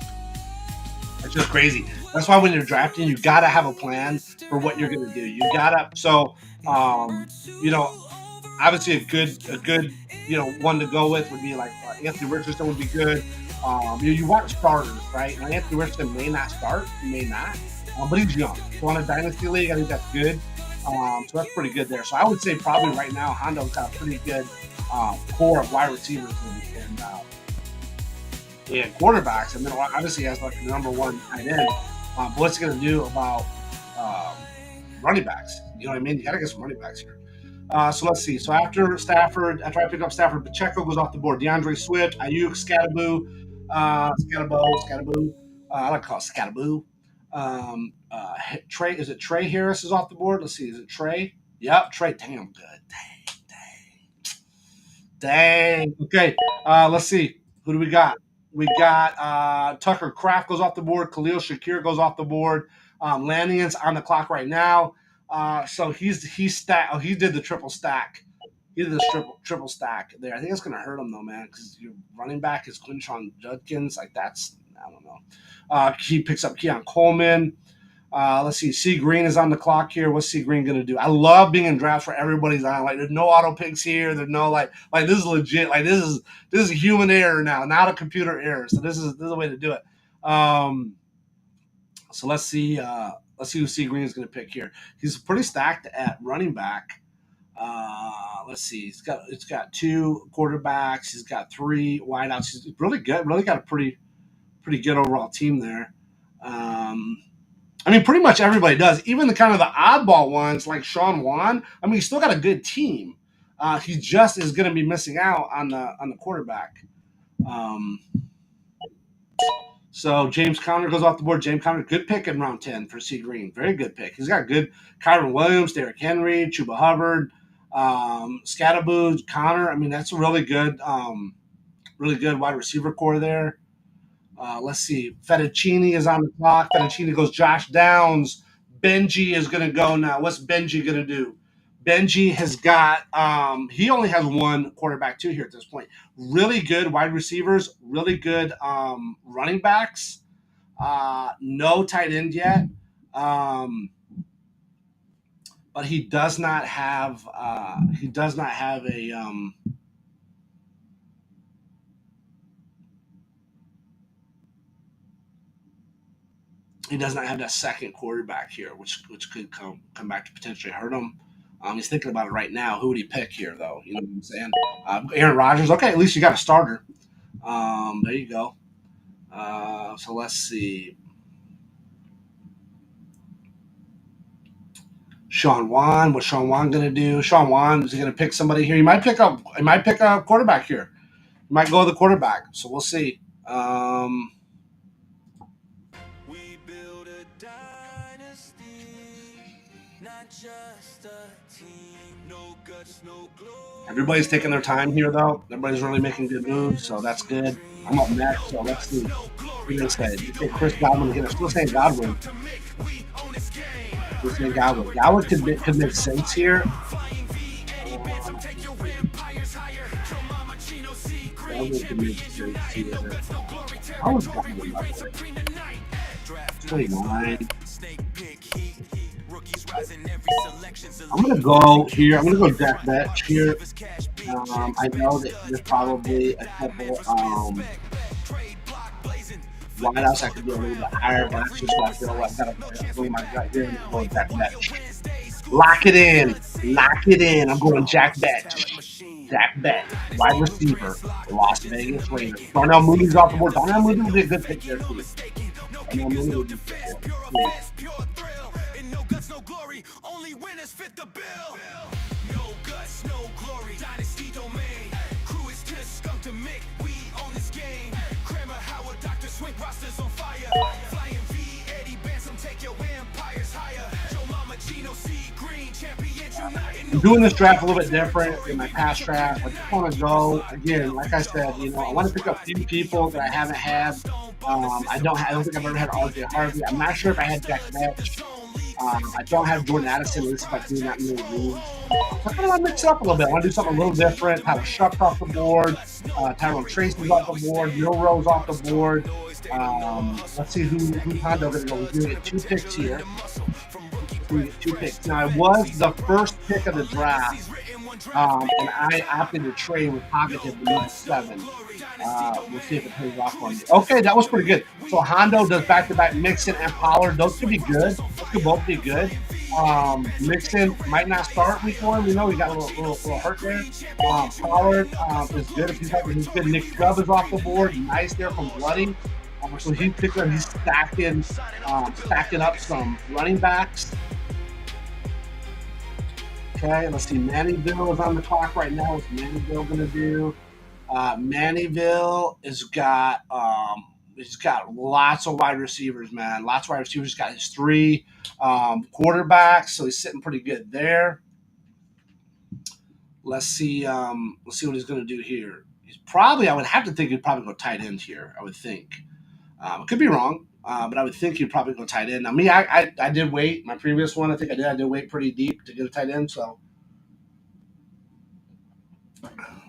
it's just crazy. That's why when you're drafting, you gotta have a plan for what you're gonna do. You gotta obviously a good one to go with would be like Anthony Richardson would be good. You want starters, right? Now, Anthony Richardson may not start, he may not, but he's young. So on a dynasty league, I think that's good. So that's pretty good there. So I would say probably right now Hondo's got a pretty good core of wide receivers and quarterbacks, and then obviously he has like the number 1 tight end. But what's he going to do about running backs? You know what I mean? You got to get some running backs here. So let's see. So after I pick up Stafford, Pacheco goes off the board. DeAndre Swift, Ayuk, Scatterboo. I like to call it Scatterboo. Trey, is it Trey Harris is off the board? Let's see. Is it Trey? Yep, Trey. Damn good. Dang. Okay. Let's see. Who do we got? We got Tucker Kraft goes off the board. Khalil Shakir goes off the board. Lannigan's on the clock right now. So he did the triple stack. He did the triple stack there. I think it's gonna hurt him though, man, because your running back is Quinshon Judkins. Like that's, I don't know. He picks up Keon Coleman. Let's see. C Green is on the clock here. What's C Green gonna do? I love being in drafts where everybody's on. Like there's no auto picks here. There's no like this is legit. Like this is human error now, not a computer error. So this is a way to do it. So let's see. Let's see who C Green is gonna pick here. He's pretty stacked at running back. Let's see. It's got 2 quarterbacks. He's got 3 wideouts. He's really good. Really got a pretty good overall team there. I mean, pretty much everybody does. Even the kind of the oddball ones like Sean Wan. I mean, he's still got a good team. He just is going to be missing out on the quarterback. So James Conner goes off the board. James Conner, good pick in round 10 for C Green. Very good pick. He's got good Kyron Williams, Derrick Henry, Chuba Hubbard, Scatterboo, Conner. I mean, that's a really good wide receiver core there. Let's see. Fettuccine is on the clock. Fettuccine goes Josh Downs. Benji is going to go now. What's Benji going to do? Benji has got he only has 1 quarterback too here at this point. Really good wide receivers. Really good running backs. No tight end yet. But he does not have a he does not have that second quarterback here, which could come back to potentially hurt him. He's thinking about it right now. Who would he pick here, though? You know what I'm saying? Aaron Rodgers. Okay, at least you got a starter. There you go. So let's see. Sean Wan. What's Sean Wan going to do? Sean Wan is he going to pick somebody here? He might pick a quarterback here. He might go with the quarterback. So we'll see. We build a dynasty, not just a team. No guts, no glory. Everybody's taking their time here, though. Everybody's really making good moves, so that's good. I'm up next, so let's see. We're going to say Chris Godwin here. Still saying Godwin. Still saying Godwin. Godwin could make sense here. Godwin could make sense here. How was Godwin, by the way? 29. I'm gonna go here. I'm gonna go Jack Bet here. I know that there's probably a couple wideouts I could do a little bit higher, but that's just what I feel like. I gotta bring my gut here and go Jack Bet. Lock it in. Lock it in. I'm going Jack Bet. Jack Bet. Wide receiver. Las Vegas Raiders. Darnell Mooney's off the board. Darnell Mooney would be a good pick there, too. Darnell Mooney would be a good pick. No guts, no glory, only winners fit the bill. No guts, no glory, Dynasty domain. Crew is skunk to Mick, we own this game. Kramer, Howard, Dr. Swink, rosters on fire. Flying V, Eddie Bantam, take your empires higher. Joe Mama, Gino, C, Green, champions united. I'm doing this draft a little bit different than my past draft. I just want to go, again, like I said, I want to pick up a few people that I haven't had. I don't think I've ever had RJ Harvey. I'm not sure if I had Jack Vetch. I don't have Jordan Addison, at least if I do not know leagues. So I kind of want to mix it up a little bit. I want to do something a little different. Tyler Shuck's off the board. Tyrone Tracy's off the board. Milroe's off the board. Let's see who's Hondo going to go. We're going to get 2 picks here. We get 2 picks. Now, I was the first pick of the draft, and I opted to trade with Pocket to move 7. We'll see if it pays off on me. Okay, that was pretty good. So Hondo does back-to-back Mixon and Pollard. Those could be good. Those could both be good. Mixon might not start week 1. We know he got a little hurt there. Pollard is good. If he's good. Nick Chubb is off the board. Nice there from Bloody. So he's stacking up some running backs. Okay, let's see. Mannyville is on the clock right now. What's Mannyville going to do? Mannyville has got lots of wide receivers, man. Lots of wide receivers. He's got his 3 quarterbacks, so he's sitting pretty good there. Let's see what he's going to do here. I would have to think he'd probably go tight end here. I would think. I could be wrong, but I would think he'd probably go tight end. Now, me, I did wait. My previous one, I think I did wait pretty deep to get a tight end. So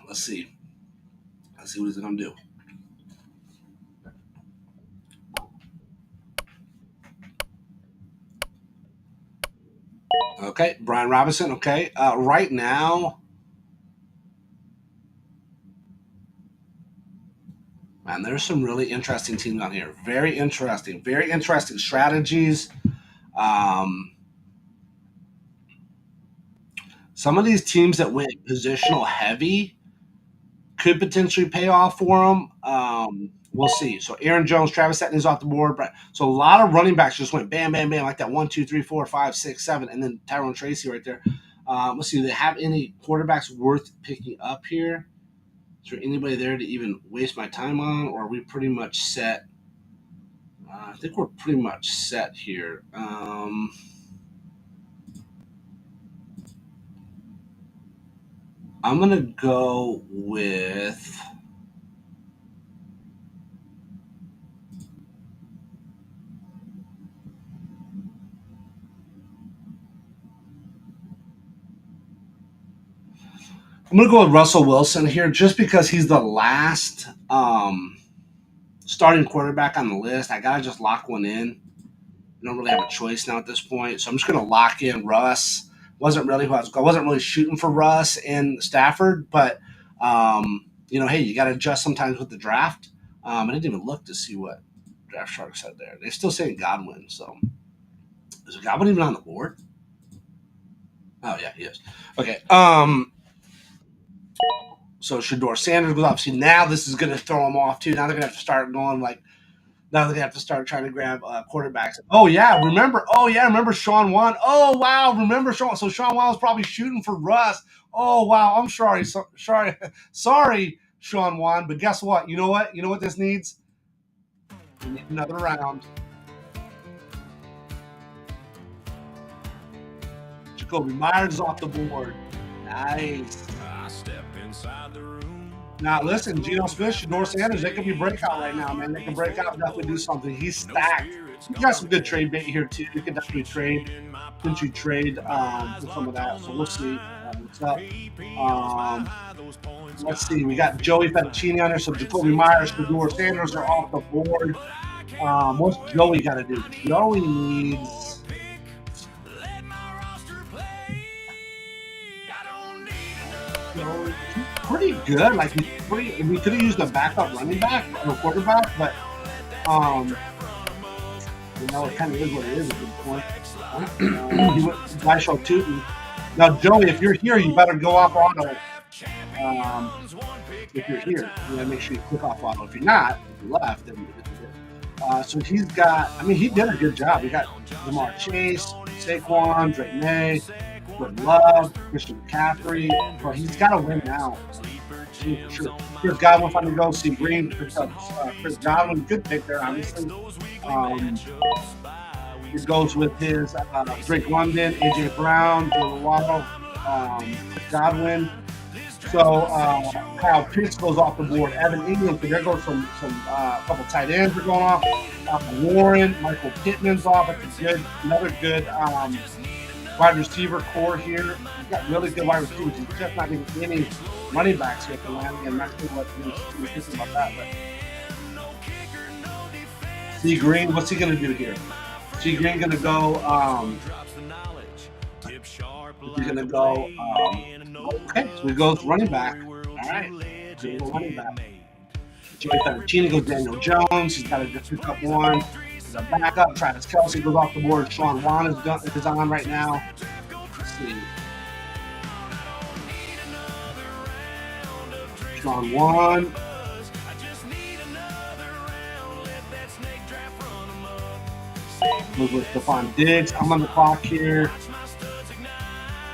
let's see. Let's see what he's going to do. Okay, Brian Robinson. Okay, right now, man, there's some really interesting teams on here. Very interesting strategies. Some of these teams that went positional heavy could potentially pay off for them. We'll see. So Aaron Jones, Travis Etienne's off the board. So a lot of running backs just went bam, bam, bam, like that 1, 2, 3, 4, 5, 6, 7, and then Tyrone Tracy right there. Let's see. Do they have any quarterbacks worth picking up here? Is there anybody there to even waste my time on, or are we pretty much set? I think we're pretty much set here. I'm going to go with Russell Wilson here just because he's the last starting quarterback on the list. I got to just lock one in. I don't really have a choice now at this point. So I'm just going to lock in Russ. I wasn't really shooting for Russ and Stafford, but hey, you got to adjust sometimes with the draft. I didn't even look to see what Draft Shark said there. They're still saying Godwin. So is Godwin even on the board? Oh yeah, he is. Okay. So Shedeur Sanders goes off. See, now this is going to throw them off too. Now they're going to have to start going like. Now they're going to have to start trying to grab quarterbacks. Oh, yeah. Remember Sean Wan. Oh, wow. Remember Sean. So Sean Wan was probably shooting for Russ. Oh, wow. I'm sorry. Sorry, Sean Wan. But guess what? You know what? You know what this needs? We need another round. Jacoby Myers is off the board. Nice. I step inside the room. Now, listen, Geno Smith, Shedeur Sanders, they could be breakout right now, man. They can break out and definitely do something. He's stacked. You got some good trade bait here, too. You can definitely trade for some of that. So we'll see what's up. Let's see. We got Joey Fettuccine on there. So Jacoby Myers, Shedeur Sanders are off the board. What's Joey got to do? Joey needs So he's pretty good. Like he's pretty. We could have used a backup running back or quarterback, but um, it kind of is what it is at this point. He went by show two. Now, Joey, if you're here, you better go off auto. If you're here, you gotta make sure you click off auto. If you're not, if you left, then so he's got. I mean, he did a good job. He got Lamar Chase, Saquon, Drake May, Good Love, Christian McCaffrey. But he's got to win now. For sure. Chris Godwin finally goes. See Green. Chris Godwin, good pick there, obviously. It goes with his Drake London, AJ Brown, Jalen Waddle, Chris Godwin. So Kyle Pitts goes off the board. Evan Ingram, so there goes some couple tight ends are going off. Warren, Michael Pittman's off. That's another good wide receiver core here. He's got really good wide receivers. He's just not getting any running backs here for Miami. I'm not sure what he's thinking about that. But C Green, what's he going to do here? C Green going to go. He's going to go. Okay, so he goes running back. All right, so he goes running back. Joey Fettuccine goes Daniel Jones. He's got to just pick up one. He's a backup. Travis Kelce goes off the board. Sean Wan is on right now. Let's see. Sean Wan. Goes with Stephon Diggs. I'm on the clock here.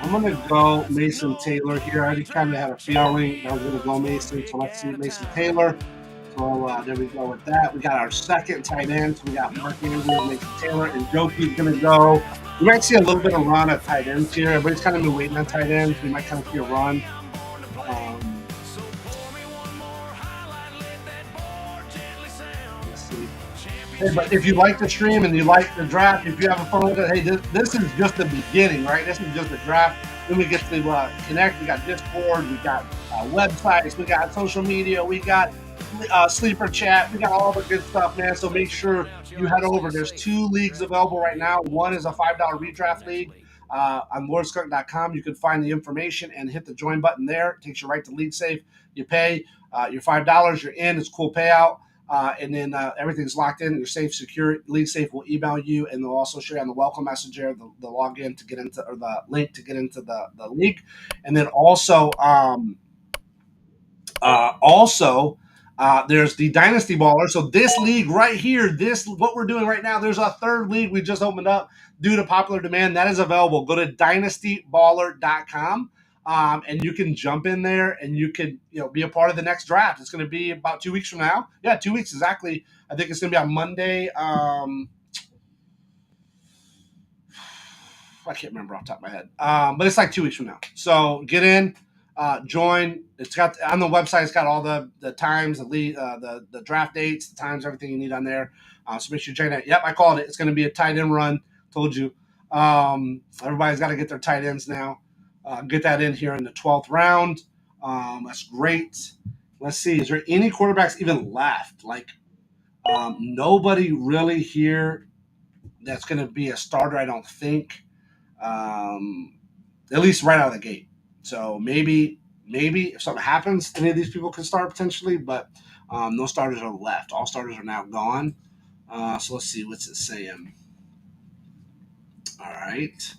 I'm going to go Mason Taylor here. I already kind of had a feeling I was going to go Mason, so let's see Mason Taylor. So there we go with that. We got our second tight end. So we got Mark Andrews, Mason Taylor, and Joki's going to go. We might see a little bit of run at tight ends here. Everybody's kind of been waiting on tight ends. We might kind of see a run. Let's see. Hey, but if you like the stream and you like the draft, if you have a fun with it, hey, this is just the beginning, right? This is just the draft. Then we get to connect. We got Discord. We got websites. We got social media. We got sleeper chat. We got all the good stuff, man. So make sure you head over. There's 2 leagues available right now. One is a $5 redraft league. On LordSkunk.com, you can find the information and hit the join button there. It takes you right to League Safe. You pay your $5. You're in. It's a cool payout. And then everything's locked in. You're safe, secure. League Safe will email you, and they'll also show you on the welcome message there the login to get into, or the link to get into the league. And then also, there's the Dynasty Baller. So this league right here, what we're doing right now, there's a third league we just opened up due to popular demand. That is available. Go to dynastyballer.com. And you can jump in there and you can, be a part of the next draft. It's going to be about 2 weeks from now. Yeah, 2 weeks exactly. I think it's going to be on Monday. I can't remember off the top of my head. But it's like 2 weeks from now. So get in, join. It's got on the website. It's got all the times, the draft dates, the times, everything you need on there. So make sure you check that. Yep, I called it. It's going to be a tight end run. Told you. Everybody's got to get their tight ends now. Get that in here in the 12th round. That's great. Let's see. Is there any quarterbacks even left? Like nobody really here that's going to be a starter, I don't think. At least right out of the gate. So maybe if something happens, any of these people can start potentially, but no starters are left. All starters are now gone. So let's see. What's it saying? All right.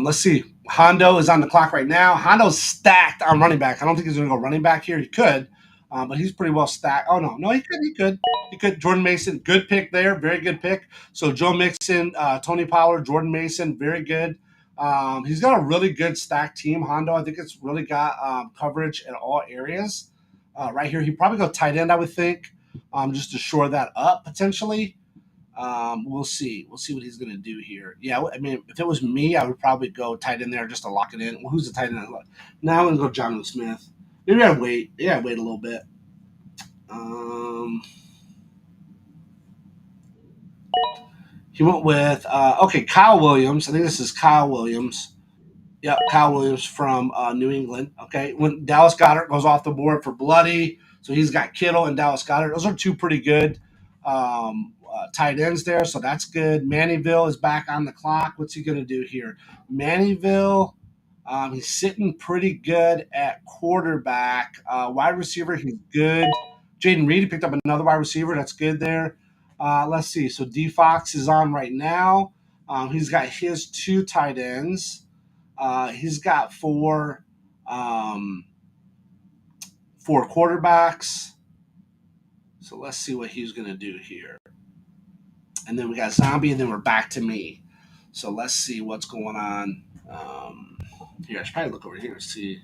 Let's see. Hondo is on the clock right now. Hondo's stacked on running back. I don't think he's going to go running back here. He could, but he's pretty well stacked. Oh, no, he could. Jordan Mason, good pick there. Very good pick. So Joe Mixon, Tony Pollard, Jordan Mason, very good. He's got a really good stacked team, Hondo. I think it's really got coverage in all areas. Right here, he'd probably go tight end, I would think, just to shore that up potentially. We'll see. We'll see what he's going to do here. Yeah, I mean, if it was me, I would probably go tight end there just to lock it in. Well, who's the tight end? Now I'm going to go Jonnu Smith. Maybe I'd wait. Yeah, wait a little bit. He went with, Kyle Williams. I think this is Kyle Williams. Yep, Kyle Williams from New England. Okay, when Dallas Goedert goes off the board for Bloody, so he's got Kittle and Dallas Goedert. Those are 2 pretty good tight ends there, so that's good. Mannyville is back on the clock. What's he going to do here? Mannyville, He's sitting pretty good at quarterback. Wide receiver, he's good. Jaden Reed picked up another wide receiver. That's good there. Let's see. So D Fox is on right now. He's got his 2 tight ends. He's got 4 quarterbacks. So let's see what he's going to do here. And then we got Zombie, and then we're back to me. So let's see what's going on. Here, I should probably look over here and see.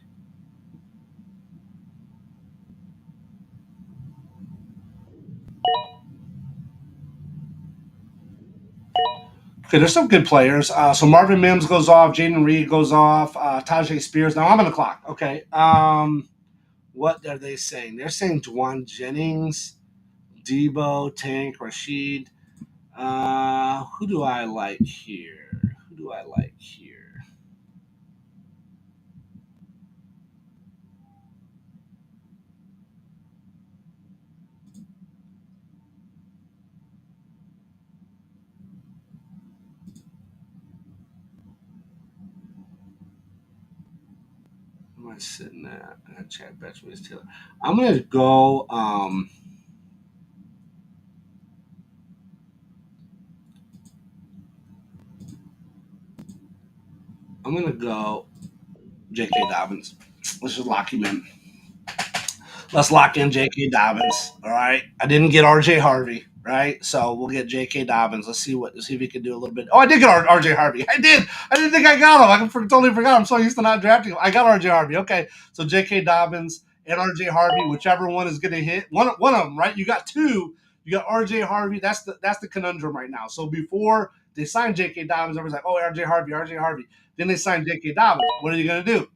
Okay, there's some good players. So Marvin Mims goes off, Jaden Reed goes off, Tajay Spears. Now I'm on the clock. Okay. What are they saying? They're saying Juwan Jennings, Debo, Tank, Rashid. Who do I like here? Who do I like here? Where am I sitting at? I got Chad Betchways Taylor. I'm gonna go. I'm gonna go J.K. Dobbins. Let's just lock him in. Let's lock in J.K. Dobbins. All right. I didn't get R.J. Harvey. Right. So we'll get J.K. Dobbins. Let's see if he can do a little bit. Oh, I did get R.J. Harvey. I did. I didn't think I got him. Totally forgot. I'm so used to not drafting him. I got R.J. Harvey. Okay. So J.K. Dobbins and R.J. Harvey, whichever one is going to hit. One of them. Right. You got 2. You got R.J. Harvey. That's the conundrum right now. So before they signed J.K. Dobbins, everyone's like, oh, R.J. Harvey, R.J. Harvey. Then they signed J.K. Dobbins. What are you going to do?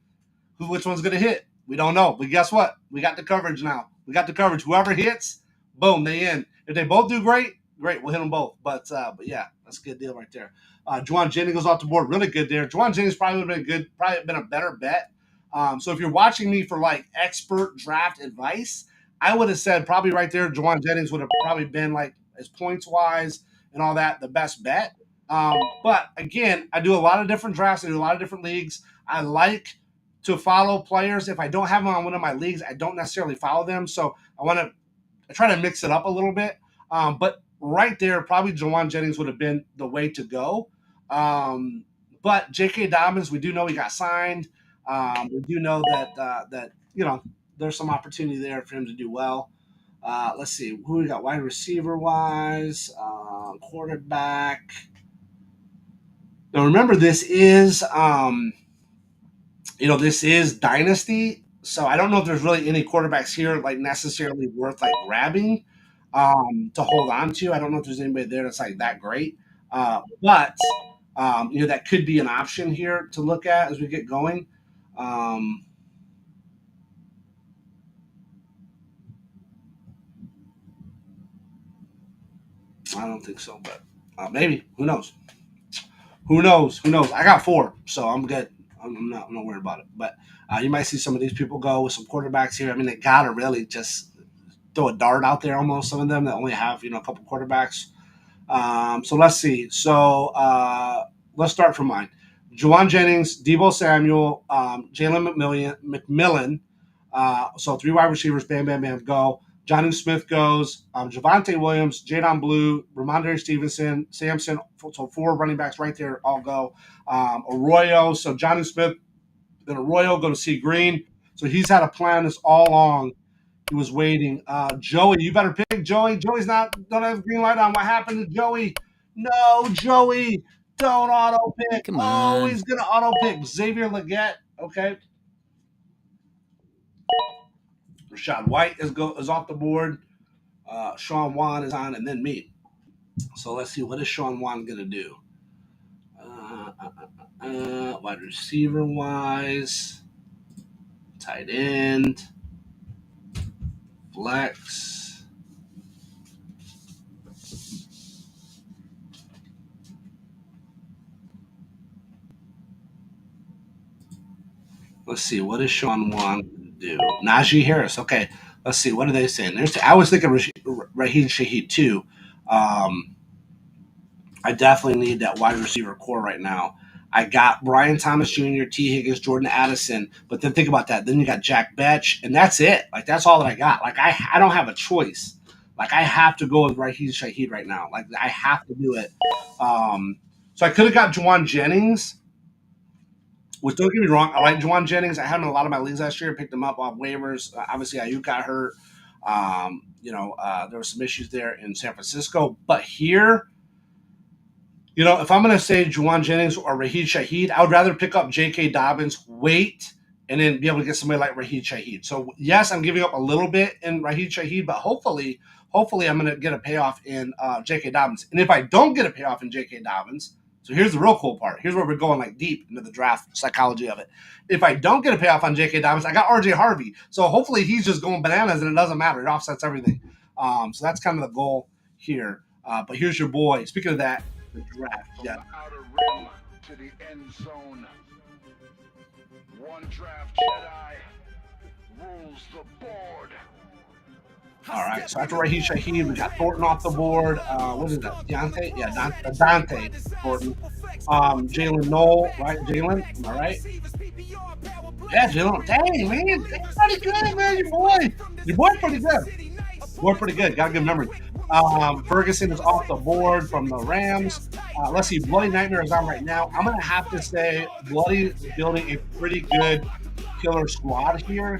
Which one's going to hit? We don't know. But guess what? We got the coverage now. We got the coverage. Whoever hits, boom, they in. If they both do great, great. We'll hit them both. But yeah, that's a good deal right there. Juwan Jennings goes off the board. Really good there. Juwan Jennings probably would have been good. Probably been a better bet. So if you're watching me for like expert draft advice, I would have said probably right there, Juwan Jennings would have probably been like as points wise and all that the best bet. But again, I do a lot of different drafts. I do a lot of different leagues. I like to follow players. If I don't have them on one of my leagues, I don't necessarily follow them. So I try to mix it up a little bit. But right there, probably Juwan Jennings would have been the way to go. But J.K. Dobbins, we do know he got signed. We do know that there's some opportunity there for him to do well. Let's see who we got wide receiver wise, quarterback. Now remember, this is this is Dynasty, so I don't know if there's really any quarterbacks here like necessarily worth like grabbing to hold on to. I don't know if there's anybody there that's like that great, but that could be an option here to look at as we get going. I don't think so, but maybe. Who knows? Who knows? Who knows? I got 4, so I'm good. I'm not worried about it. But you might see some of these people go with some quarterbacks here. I mean, they gotta really just throw a dart out there. Almost some of them that only have a couple quarterbacks. So let's see. So let's start from mine. Juwan Jennings, Debo Samuel, Jalen McMillan. So 3 wide receivers. Bam, bam, bam. Go. Johnny Smith goes. Javonte Williams, Jadon Blue, Ramondre Stevenson, Samson. So 4 running backs right there. All go. Arroyo. So Johnny Smith, then Arroyo go to C Green. So he's had a plan this all along. He was waiting. Joey, you better pick Joey. Joey's don't have green light on. What happened to Joey? No, Joey, don't auto pick. Come on. Oh, he's gonna auto pick Xavier Leggett. Okay. Rashad White is off the board. Sean Wan is on, and then me. So let's see, what is Sean Wan gonna do? Wide receiver wise, tight end, flex. Let's see, what is Sean Wan gonna do? Najee Harris. Okay, let's see, what are they saying? I was thinking Raheem Shaheed too. I definitely need that wide receiver core right now. I got Brian Thomas Jr., T. Higgins, Jordan Addison. But then think about that. Then you got Jack Betch, and that's it. Like that's all that I got. Like I don't have a choice. Like I have to go with Raheem Shaheed right now. Like I have to do it. So I could have got Juwan Jennings, which don't get me wrong, I like Juwan Jennings. I had him in a lot of my leagues last year. Picked him up off waivers. Obviously, Ayuk got hurt. There were some issues there in San Francisco, but here, if I'm going to say Juwan Jennings or Raheem Shaheed, I would rather pick up J.K. Dobbins, wait, and then be able to get somebody like Raheem Shaheed. So yes, I'm giving up a little bit in Raheem Shaheed, but hopefully, I'm going to get a payoff in J.K. Dobbins. And if I don't get a payoff in J.K. Dobbins, so here's the real cool part. Here's where we're going like deep into the draft psychology of it. If I don't get a payoff on J.K. Dobbins, I got R.J. Harvey. So hopefully he's just going bananas and it doesn't matter. It offsets everything. So that's kind of the goal here. But here's your boy. Speaking of that, the draft. From Yeah. the outer rim to the end zone. One draft Jedi rules the board. All right. So after Raheem Shaheed, we got Thornton off the board. What is that? Deontay? Yeah, Dante Thornton. Jalen Noel, right? Jalen, am I right? Yeah, Jalen. Dang, man. That's pretty good, man. Your boy's pretty good. Pretty good. Got a good memory. Ferguson is off the board from the Rams. Let's see. Bloody Nightmare is on right now. I'm going to have to say Bloody is building a pretty good killer squad here.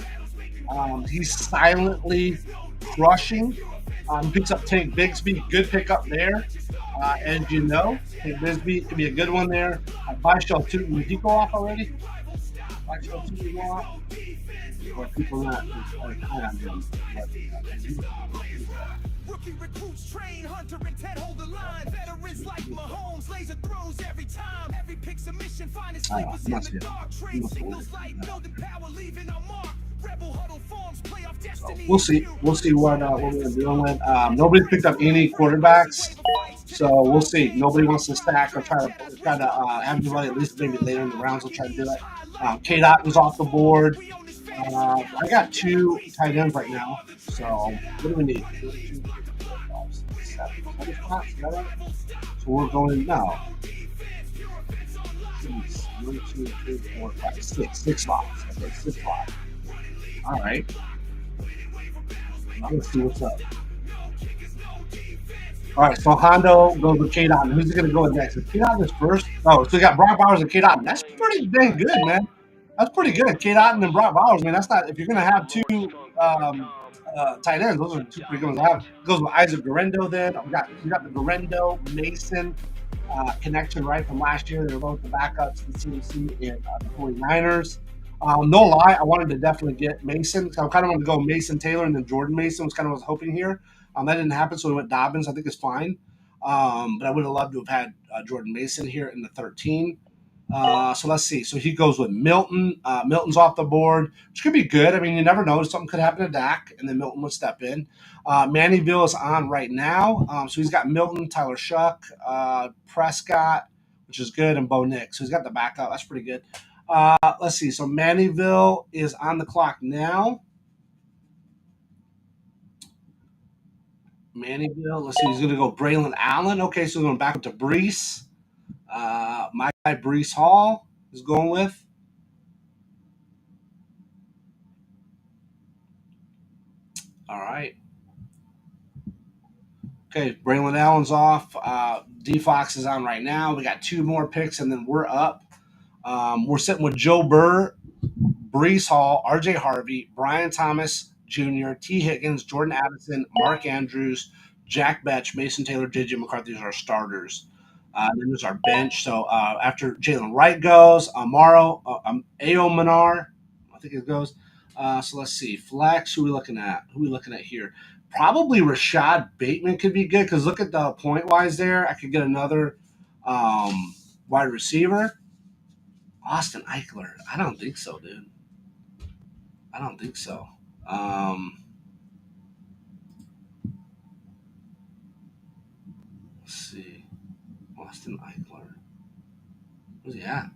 He's silently crushing. Picks up Tank Bigsby. Good pickup there. As you know, Tank Bigsby could be a good one there. Byshell Tootin. Did he go off already? Byshell Tootin go off? Or people not high on him. Rookie recruits train, Hunter and Ted hold the line. Veterans like Mahomes, laser throws every time. Every pick's a mission, find his sleepers in the dark. Trade signals light, building power, leaving a mark. Rebel huddle forms, playoff destiny. We'll see. We'll see what we're dealing with. Nobody's picked up any quarterbacks, so we'll see. Nobody wants to stack or try to have anybody at least maybe later in the rounds will try to do it. K. Dot was off the board. I got 2 tight ends right now. So what do we need? 7 spots, right? So we're going now. 1, 2, 3, 4, 5, 6. 6 slots. Okay, 6 slots. All right. Now let's see what's up. All right, so Hondo goes with K. Dot. Who's going to go with next? Is K. Dot is first? Oh, so we got Brock Bowers and K. Dot. That's pretty dang good, man. That's pretty good. K. Dot and Brock Bowers. I mean, that's not, if you're going to have 2 tight ends, those are 2 pretty good ones to have. It goes with Isaac Garendo then. We got the Garendo Mason connection right from last year. They were both the backups in CDC and the 49ers. No lie, I wanted to definitely get Mason. So I kind of wanted to go Mason Taylor and then Jordan Mason was kind of what I was hoping here. That didn't happen, so we went Dobbins. I think it's fine. But I would have loved to have had Jordan Mason here in the 13. So let's see. So he goes with Milton. Milton's off the board, which could be good. I mean, you never know. Something could happen to Dak, and then Milton would step in. Mannyville is on right now. So he's got Milton, Tyler Shuck, Prescott, which is good, and Bo Nix. So he's got the backup. That's pretty good. Let's see. So Mannyville is on the clock now. Mannyville. Let's see. He's going to go Braylon Allen. Okay, so we're going back up to Brees. My guy Brees Hall is going with. All right. Okay, Braylon Allen's off. D Fox is on right now. We got 2 more picks, and then we're up. We're sitting with Joe Burr, Brees Hall, R.J. Harvey, Brian Thomas Jr., T. Higgins, Jordan Addison, Mark Andrews, Jack Betch, Mason Taylor, J.J. McCarthy are our starters. Then there's our bench. So after Jalen Wright goes, Amaro, Ao Manar, I think it goes. So let's see. Flex, who are we looking at? Here? Probably Rashad Bateman could be good because look at the point-wise there. I could get another wide receiver. Austin Eckler. I don't think so, dude. I don't think so. Let's see. Austin Eckler. Where's he at?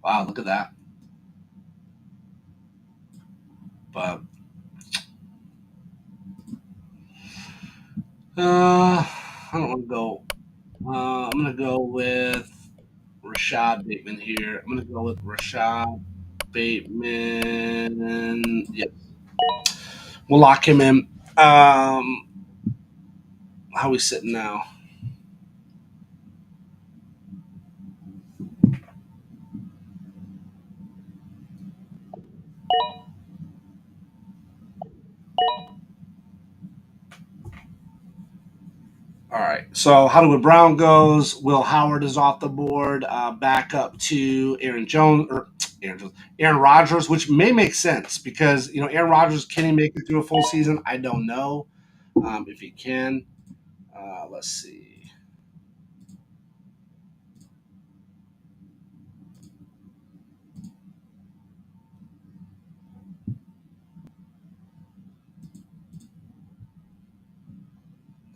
Wow, look at that. But I don't want to go. I'm gonna go with Rashad Bateman here. I'm gonna go with Rashad Bateman. Yep, we'll lock him in. How we sitting now? All right. So Hollywood Brown goes. Will Howard is off the board. Back up to Aaron Jones or Aaron Rodgers, which may make sense because Aaron Rodgers, can he make it through a full season? I don't know if he can. Let's see.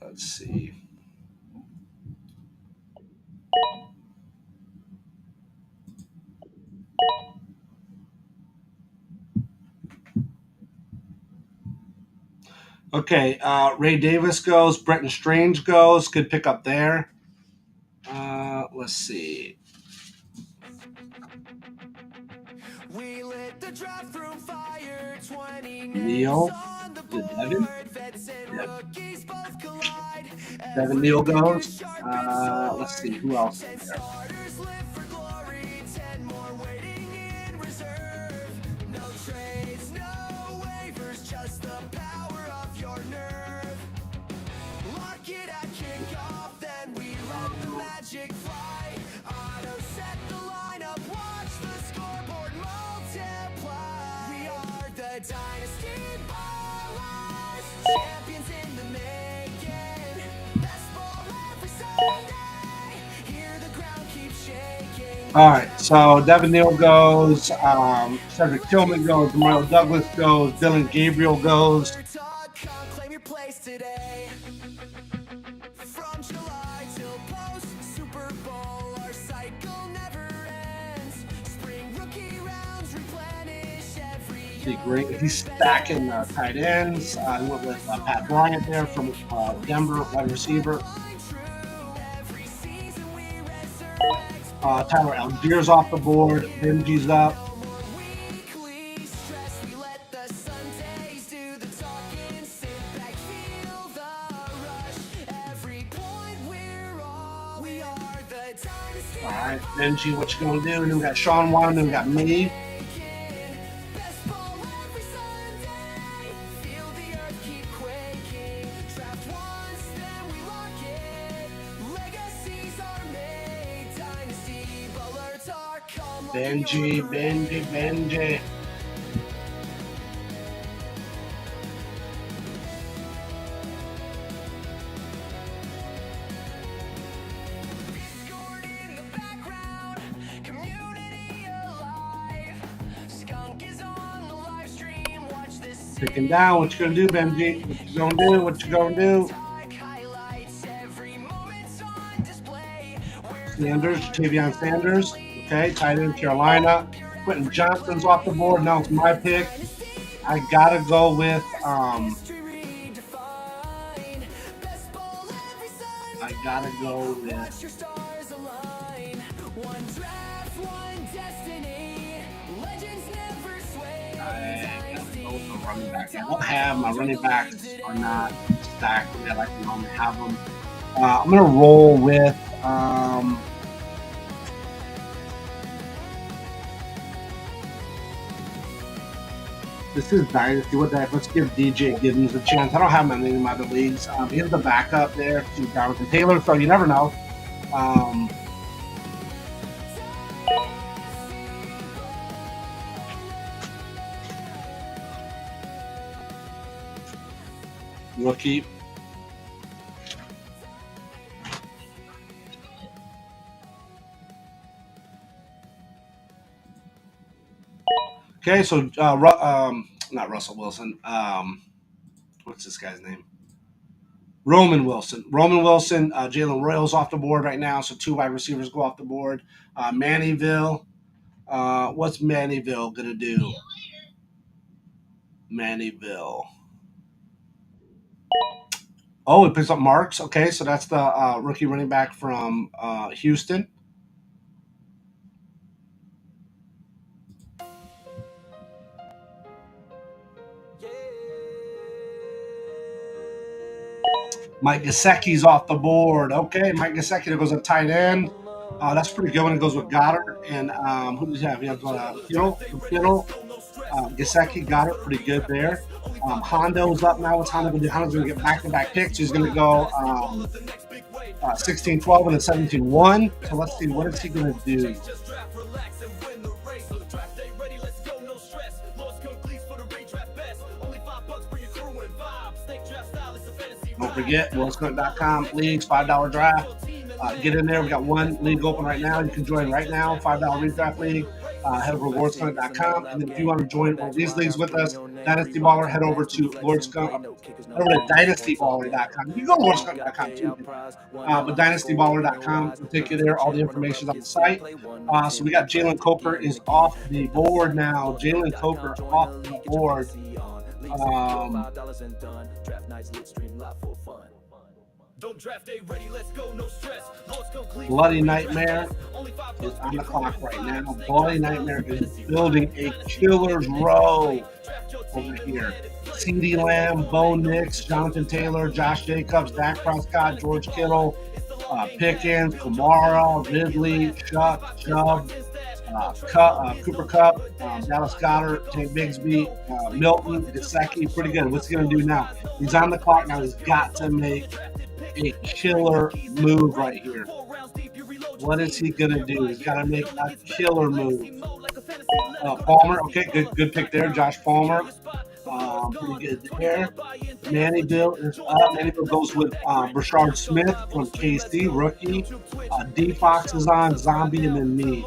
Let's see. Okay, Ray Davis goes. Brenton Strange goes. Good pick up there. Let's see. We lit the draft room fire, 20 names Neil. on the Is it Devin? board. Vets and Yep. rookies both collide. Devin Every Neal pick goes. is sharp and Let's sword. see. Who else is 10 there? starters live for glory, 10 more waiting in reserve. No trades, no waivers, just the power of your nerve. Lock it at kickoff, then we let the magic fly. Auto set the lineup, watch the scoreboard multiply. We are the Dynasty Ballers, champions in the making. Best ball every Sunday, hear the ground keep shaking. All right. So Devin Neal goes. Cedric Tillman goes. Mario Douglas goes. Dylan Gabriel goes. Claim your place today. From July till post Super Bowl, our cycle never ends. Spring rookie rounds replenish every Great. He's stacking tight ends. I went with Pat Bryant there from Denver, wide receiver. every season we resurrect. Tyler Algier's off the board. Benji's up. No more weekly stress. We let the Sundays do the talking. Sit back, feel the rush. Every point we're all. We are the Dynasty. All right, Benji, what you gonna do? And then we got Sean Wan, then we got me. Best ball every Sunday. Feel the earth keep quaking. Draft once, then we lock it. Legacies are made. Dynasty alerts are come. Benji. Discord in the background. Community alive. Skunk is on the live stream. Watch this. Picking down. What you gonna do, Benji? What you gonna do? What you gonna do? Highlights every moment's on display. Sanders, Tavion Sanders. Okay, tight end Carolina. Quentin Johnson's off the board. Now it's my pick. I gotta go with I gotta go with Your stars align. One draft, one destiny. Legends never sway. I gotta go with the running back. I don't have my running backs are not stacked the way I like to normally have them. I'm gonna roll with this is Dynasty. What the heck? Let's give DJ Giddens a chance. I don't have him in any of my other leagues. He has the backup there to Jonathan Taylor, so you never know. Rookie. Okay, so not Russell Wilson. What's this guy's name? Roman Wilson. Jalen Royals off the board right now, so 2 wide receivers go off the board. Mannyville. What's Mannyville gonna do? Mannyville. Oh, it picks up Marks. Okay, so that's the rookie running back from Houston. Mike Gesicki's off the board. Okay, Mike Gesicki, there goes a tight end. That's pretty good when it goes with Goddard. And who does he have? He has Kittle. Gesicki, Goddard, pretty good there. Hondo's up now. What's Hondo going to do? Hondo's going to get back-to-back picks. He's going to go 16-12 and a 17-1. So let's see, what is he going to do? Don't forget, LordSkunk.com, leagues, $5 draft. Get in there. We got one league open right now. You can join right now, $5 redraft league. Head over to LordSkunk.com. And then if you want to join one of these leagues with us, Dynasty Baller, head over to LordSkunk. Head over to DynastyBaller.com. You can go to LordSkunk.com too. But DynastyBaller.com will take you there. All the information on the site. So we got Jalen Coker is off the board now. Jalen Coker off the board. Bloody Nightmare is on the clock right now. Bloody Nightmare is building a killer's row over here. CeeDee Lamb, Bo Nix, Jonathan Taylor, Josh Jacobs, Dak Prescott, George Kittle, Pickens, Kamara, Ridley, Chubb, Cooper Kupp, Dallas Goedert, Tank Bigsby, Milton, Gesicki. Pretty good. What's he going to do now? He's on the clock now. He's got to make a killer move right here. What is he going to do? He's got to make a killer move. Palmer, okay, good pick there. Josh Palmer, pretty good there. Mannyville is up. Mannyville goes with Brashard Smith from KC, rookie. D-Fox is on, Zombie, and then me.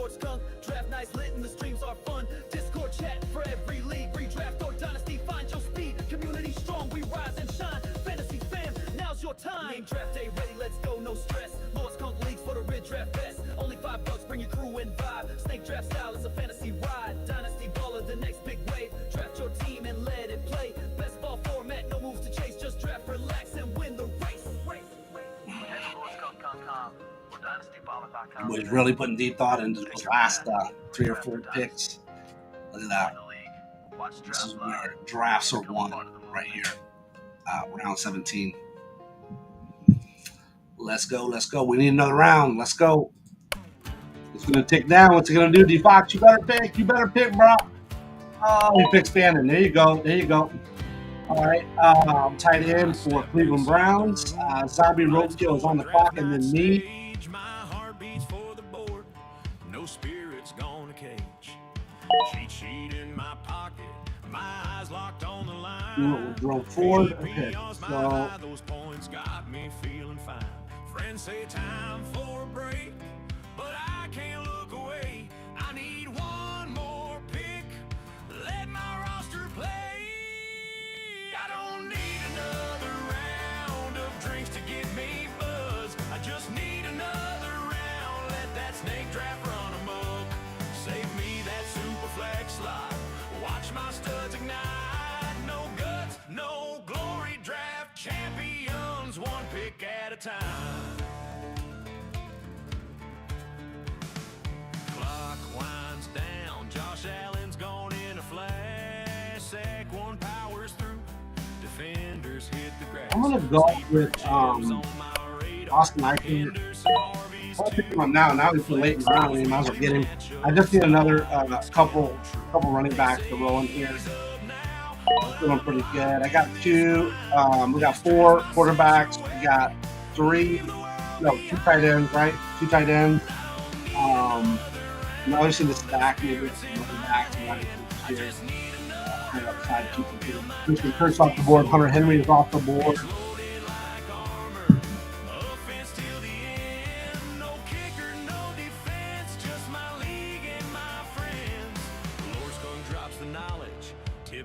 Time. Draft day ready, let's go, no stress. LordSkunk leagues for the red draft best. Only $5, bring your crew and vibe. Snake draft style is a fantasy ride. Dynasty baller, the next big wave. Draft your team and let it play. Best ball format, no moves to chase. Just draft, relax, and win the race. Head to LordSkunk.com or DynastyBaller.com. He's really putting deep thought into his last 3 or 4 picks. Look at that. This is where drafts are won right here. Round 17. Let's go. We need another round. Let's go. It's going to tick down. What's it going to do? D-Fox, you better pick, bro. Oh, he picked Bannon. There you go. All right. Tight end for Cleveland Browns. Zombie Roadkill is on the clock, and then me. My heart beats for the board. No spirit's gonna cage. Cheat sheet in my pocket. My eyes locked on the line. We'll forward. Okay. So those points got me feeling fine. Friends say time for a break, but I can't look away. I need one more pick. Let my roster play. I don't need another round of drinks to get me buzzed. I just need another round. Let that snake draft run amok. Save me that Superflex slot. Watch my studs ignite. No guts, no glory. Draft champions, one pick at a time. Clock winds down. Josh Allen's gone in a flash. Sack one powers through. Defenders hit the grass. I'm going to go with Austin Eckler. I'll pick him up now. Now he's late in the round. We might as well get him. I just need another couple running backs to roll in here. Feeling pretty good. I got 2. We got 4 quarterbacks. We got 2 tight ends, right? 2 tight ends. Now we see the stack. Maybe some running backs. Christian Kirk's off the board. Hunter Henry is off the board.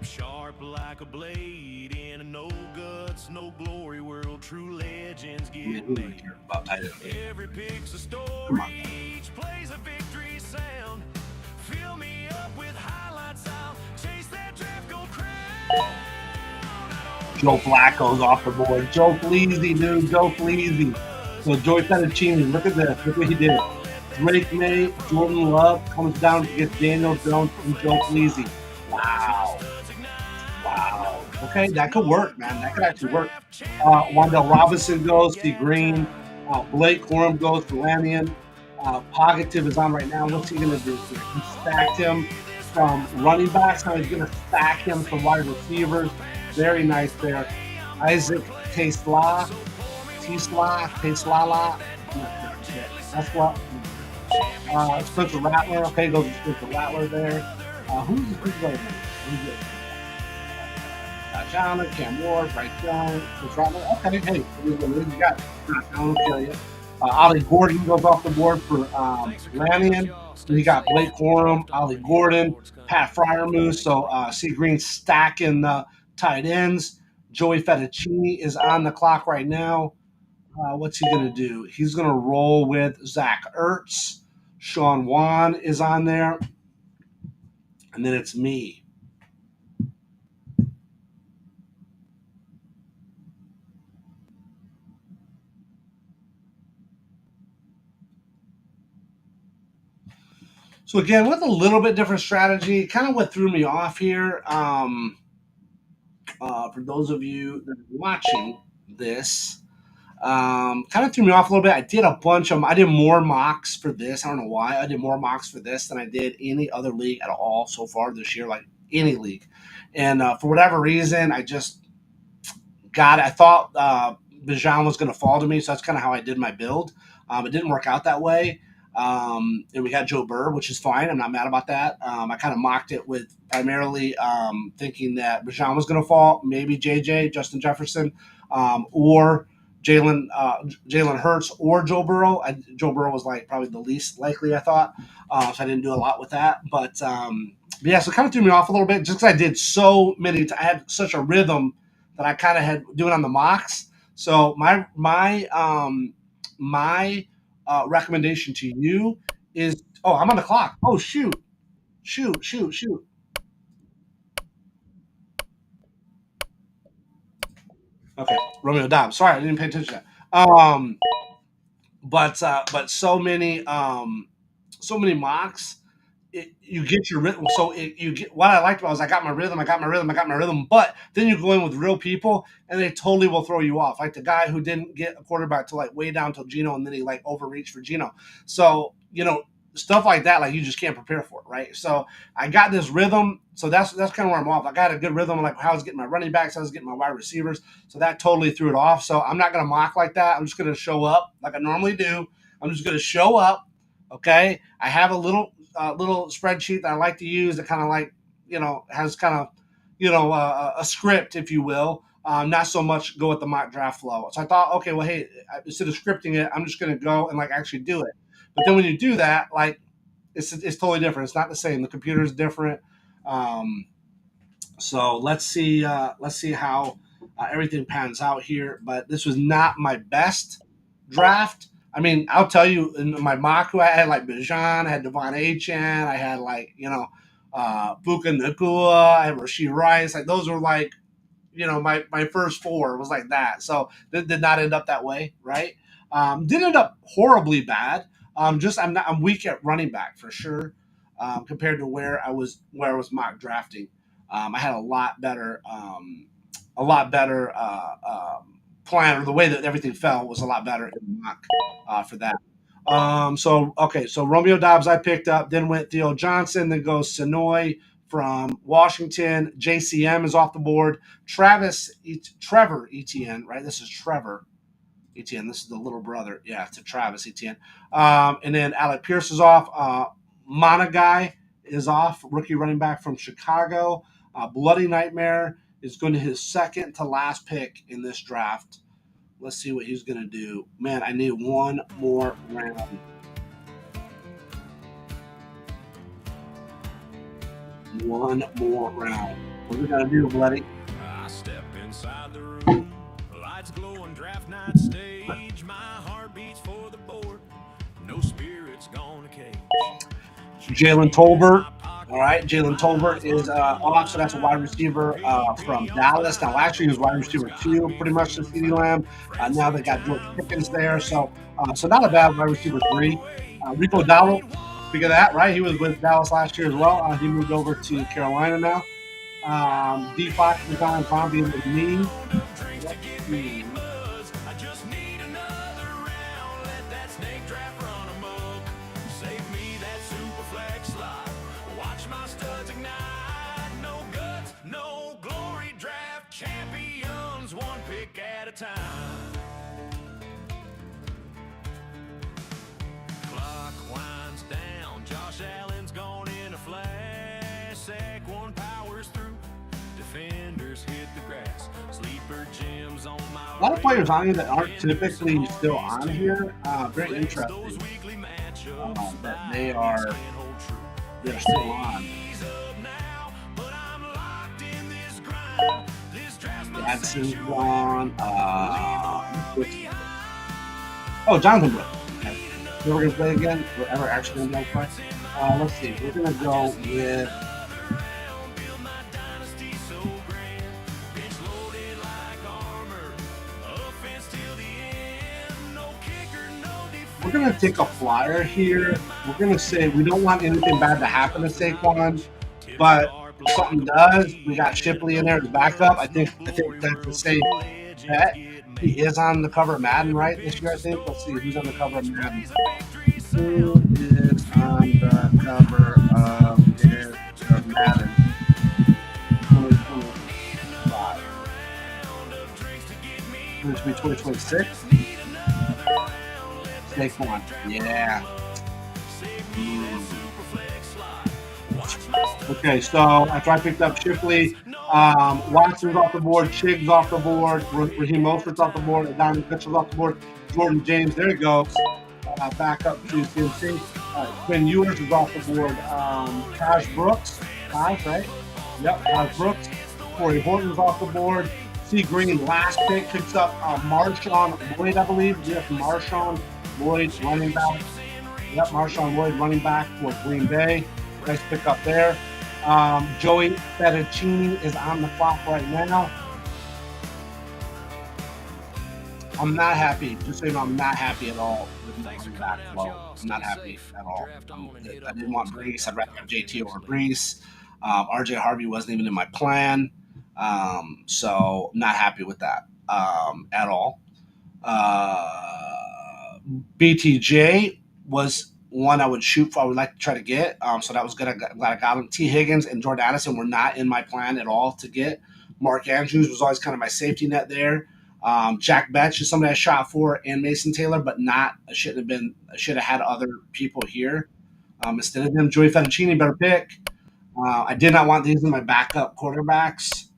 Sharp like a blade in a no guts, no glory world. True legends get made. Every pick's a story, each plays a victory sound. Fill me up with highlights, I'll chase that draft gold crown. Joe Flacco's off the board. Joe Fleazy, dude. Joe Fleazy. So Joey Fettuccine, look at this. Look what he did. Drake May, Jordan Love comes down to get Daniel Jones and Joe Fleazy. Wow. Wow. Okay, that could work, man. That could actually work. Wandell Robinson goes to Green. Blake Corum goes to Lannion. Positive is on right now. What's he going to do here? He stacked him from running backs. Now he's going to stack him from wide receivers. Very nice there. Isaac Tesla. That's what. Spencer Rattler. Okay, goes to Spencer Rattler there. Who's the big player? Who's it? John, Cam Ward, Bryce Young, Spencer Rattler. Okay, hey, you got I'll kill you. Ollie Gordon goes off the board for Lannion. So you got Blake Corum, Ollie Gordon, Pat Fryermuth. So C. Green stacking the tight ends. Joey Fettuccine is on the clock right now. What's he going to do? He's going to roll with Zach Ertz. Sean Wan is on there. And then it's me. So again, with a little bit different strategy, kind of what threw me off here. For those of you that are watching this, kind of threw me off a little bit. I did a bunch of them. I did more mocks for this. I don't know why. I did more mocks for this than I did any other league at all so far this year, like any league. And for whatever reason, I just got it. I thought Bijan was going to fall to me, so that's kind of how I did my build. It didn't work out that way. And we got Joe Burr, which is fine. I'm not mad about that. I kind of mocked it with primarily thinking that Bijan was going to fall, maybe JJ, Justin Jefferson, or Jalen Hurts or Joe Burrow. Joe Burrow was like probably the least likely, I thought. So I didn't do a lot with that. But yeah, so it kind of threw me off a little bit just because I did so many. I had such a rhythm that I kind of had doing on the mocks. So my recommendation to you is, I'm on the clock. Oh, shoot. Okay, Romeo Dobbs. Sorry, I didn't pay attention to that. But so many mocks. You get your rhythm. So you get what I liked about it was I got my rhythm. But then you go in with real people, and they totally will throw you off. Like the guy who didn't get a quarterback till like way down till Geno, and then he like overreached for Geno. So stuff like that, like you just can't prepare for it, right? So I got this rhythm. So that's kind of where I'm off. I got a good rhythm, like how I was getting my running backs, how I was getting my wide receivers. So that totally threw it off. So I'm not gonna mock like that. I'm just gonna show up like I normally do. I'm just gonna show up. Okay, I have a little spreadsheet that I like to use that kind of like, has kind of, a script, if you will. Not so much go with the mock draft flow. So I thought, okay, well, hey, instead of scripting it, I'm just going to go and like actually do it. But then when you do that, like it's totally different. It's not the same. The computer is different. So let's see how everything pans out here. But this was not my best draft. I mean, I'll tell you, in my mock, I had like Bijan, I had Devon Achane, I had like, Puka Nacua, I had Rashee Rice. Like those were like, my first four was like that. So it did not end up that way, right? Didn't end up horribly bad. I'm weak at running back for sure, compared to where I was mock drafting. I had a lot better plan, or the way that everything fell was a lot better in mock for that. So Romeo Dobbs I picked up, then went Theo Johnson, then goes Sonoy from Washington. JCM is off the board. Trevor Etienne, right? This is Trevor Etienne. This is the little brother, to Travis Etienne. And then Alec Pierce is off. Monagai is off, rookie running back from Chicago. Bloody Nightmare is going to his second to last pick in this draft. Let's see what he's going to do. Man, I need one more round. One more round. What are we going to do, Bloody? I step inside the room, lights glowing, draft night stage. My heart beats for the board. No spirit's gonna cage. Jalen Tolbert. All right, Jalen Tolbert is off, so that's a wide receiver from Dallas. Now, last year he was wide receiver 2, pretty much to CeeDee Lamb. Now they got George Pickens there, so not a bad wide receiver 3. Rico Dowdle, speak of that, right? He was with Dallas last year as well. He moved over to Carolina now. D. Fox and John Brown being with me. Let's see. I just need another round. Let that snake draft run amok. Save me that Superflex slot. Watch my studs ignite. No guts, no glory. Draft champions, one pick at a time. Clock winds down. Josh Allen's gone in a flash. Sack one powers through. Defenders hit the grass. Sleeper gems on my. A lot of players on here that aren't typically still on here. Very interesting. But they're still on. Gadsden's gone. Oh, Jonathan Brooks. Okay. So we're going to play again. We're ever actually going to play. Let's see. We're going to go with. We're going to take a flyer here. We're going to say we don't want anything bad to happen to Saquon, but if something does, we got Shipley in there as backup. I think that's a safe bet. He is on the cover of Madden, right, this year, I think. Let's see who's on the cover of Madden. Who is on the cover of Madden 2025? Going to be 2026. Saquon, yeah. Okay, so after I picked up Shipley, Watson's off the board, Chig's off the board, Raheem Mostert's off the board, Diamond Mitchell's off the board, Jordan James, there he goes. Back up to CMC. Quinn Ewers is off the board. Taj Brooks, right? Yep, Taj Brooks. Corey Horton's off the board. C. Green, last pick, picks up Marshawn Lloyd, I believe. Yes, Marshawn Lloyd, running back. Yep, Marshawn Lloyd, running back for Green Bay. Nice pick up there. Joey Fettuccini is on the clock right now. I'm not happy. Just so you know, I'm not happy at all with my running back flow. I'm not happy at all. I didn't want Brees. I'd rather have JT over Brees. RJ Harvey wasn't even in my plan. So I'm not happy with that at all. BTJ was one I would shoot for. I would like to try to get. So that was good. I'm glad I got him. T. Higgins and Jordan Addison were not in my plan at all to get. Mark Andrews was always kind of my safety net there. Jack Betch is somebody I shot for, and Mason Taylor, but not. I should have had other people here instead of them. Joey Fettuccini, better pick. I did not want these in my backup quarterbacks.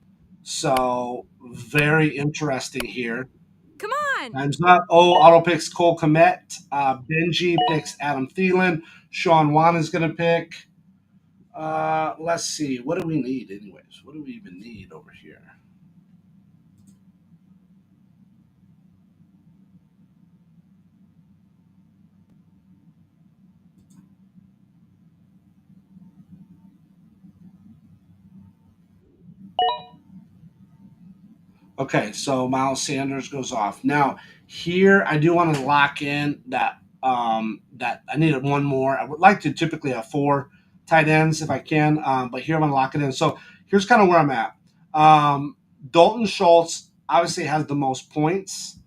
So very interesting here. Come on. Time's up. Auto picks Cole Kmet. Benji picks Adam Thielen. Sean Wan is going to pick. Let's see. What do we need anyways? What do we even need over here? Okay, so Miles Sanders goes off. Now, here I do want to lock in that that I needed one more. I would like to typically have 4 tight ends if I can, but here I'm going to lock it in. So here's kind of where I'm at. Dalton Schultz obviously has the most points,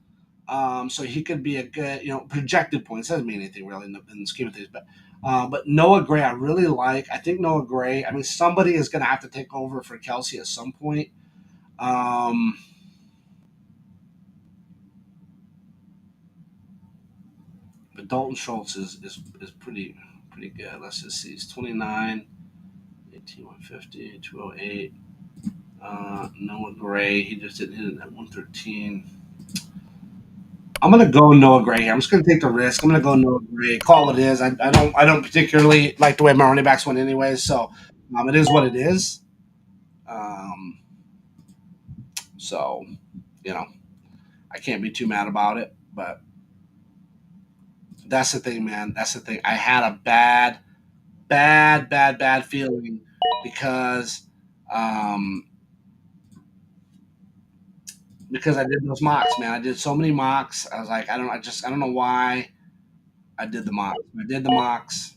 so he could be a good, projected points. Doesn't mean anything really in the scheme of things, but Noah Gray I really like. I think Noah Gray, I mean, somebody is going to have to take over for Kelsey at some point. But Dalton Schultz is pretty good. Let's just see. He's 29, 18, 150, 208. Noah Gray, he just didn't hit it at 113. I'm gonna go Noah Gray here. I'm just gonna take the risk. I'm gonna go Noah Gray. Call it what it is. I don't particularly like the way my running backs went anyway, so it is what it is. So I can't be too mad about it, but that's the thing, man. That's the thing. I had a bad bad feeling um, because I did those mocks, man. I did so many mocks. I was like, I don't know why I did the mocks. I did the mocks,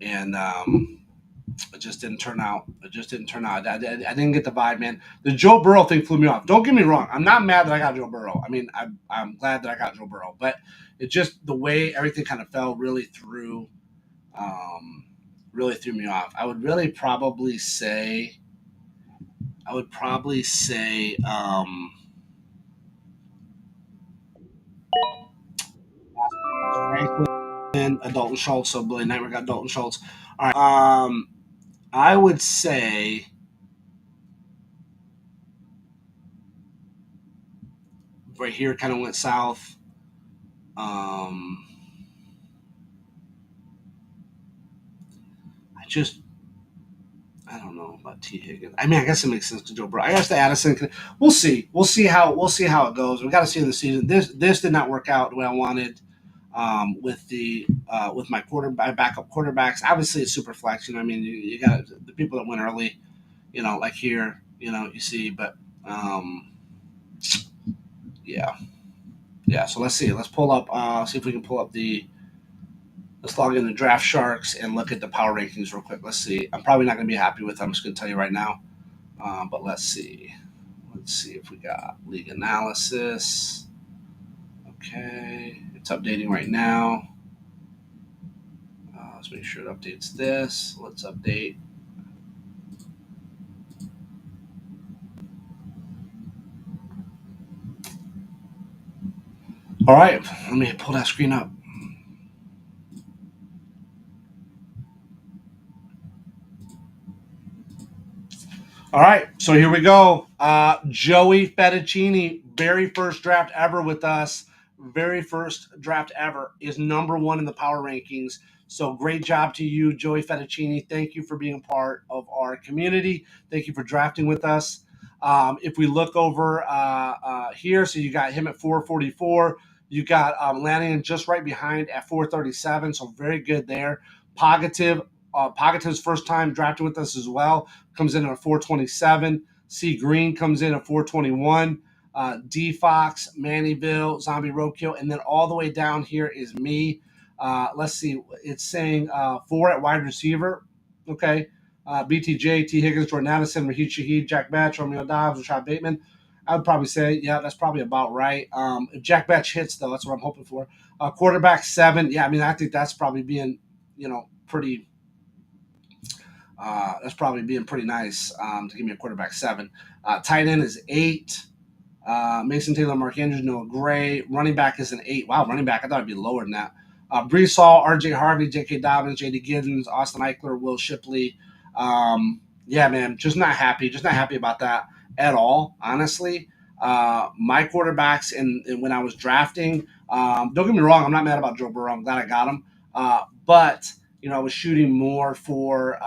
and it just didn't turn out. It just didn't turn out. I didn't get the vibe, man. The Joe Burrow thing flew me off. Don't get me wrong. I'm not mad that I got Joe Burrow. I mean, I'm glad that I got Joe Burrow, but it just the way everything kind of fell really threw me off. I would probably say Franklin, Dalton Schultz. So Billy Nightmare got Dalton Schultz. All right. I would say right here kind of went south. I don't know about T Higgins. I mean, I guess it makes sense to Joe Burrow. I guess the Addison. We'll see. We'll see how it goes. We got to see in the season. This did not work out the way I wanted. With my backup quarterbacks, obviously it's super flex. You know, what I mean, you got the people that went early. You know, like here. You know, you see, but yeah. So let's see. Let's pull up. See if we can pull up the. Let's log in the Draft Sharks and look at the power rankings real quick. Let's see. I'm probably not going to be happy with them. I'm just going to tell you right now. But let's see. Let's see if we got league analysis. Okay. It's updating right now. Let's make sure it updates this. Let's update. All right. Let me pull that screen up. All right, so here we go. Joey Fettuccini, very first draft ever with us. Very first draft ever is #1 in the power rankings. So great job to you, Joey Fettuccini. Thank you for being a part of our community. Thank you for drafting with us. If we look over here, so you got him at 444. You got Lannion just right behind at 437. So very good there. Pogative's first time drafting with us as well. Comes in at 427. C Green comes in at 421. D Fox, Mannyville, Zombie Roadkill, and then all the way down here is me. Let's see. It's saying 4 at wide receiver. Okay. BTJ, T. Higgins, Jordan Addison, Raheem Shaheed, Jack Batch, Romeo Dobbs, Rashad Bateman. I would probably say, yeah, that's probably about right. If Jack Batch hits, though, that's what I'm hoping for. Quarterback 7. Yeah, I mean, I think that's probably being, pretty. That's probably being pretty nice to give me a quarterback 7. Tight end is 8. Mason Taylor, Mark Andrews, Noah Gray. Running back is an 8. Wow, running back. I thought it'd be lower than that. Brees Hall, RJ Harvey, J.K. Dobbins, J.D. Giddens, Austin Eichler, Will Shipley. Yeah, man, just not happy about that at all, honestly. My quarterbacks, and when I was drafting, don't get me wrong, I'm not mad about Joe Burrow. I'm glad I got him. But I was shooting more for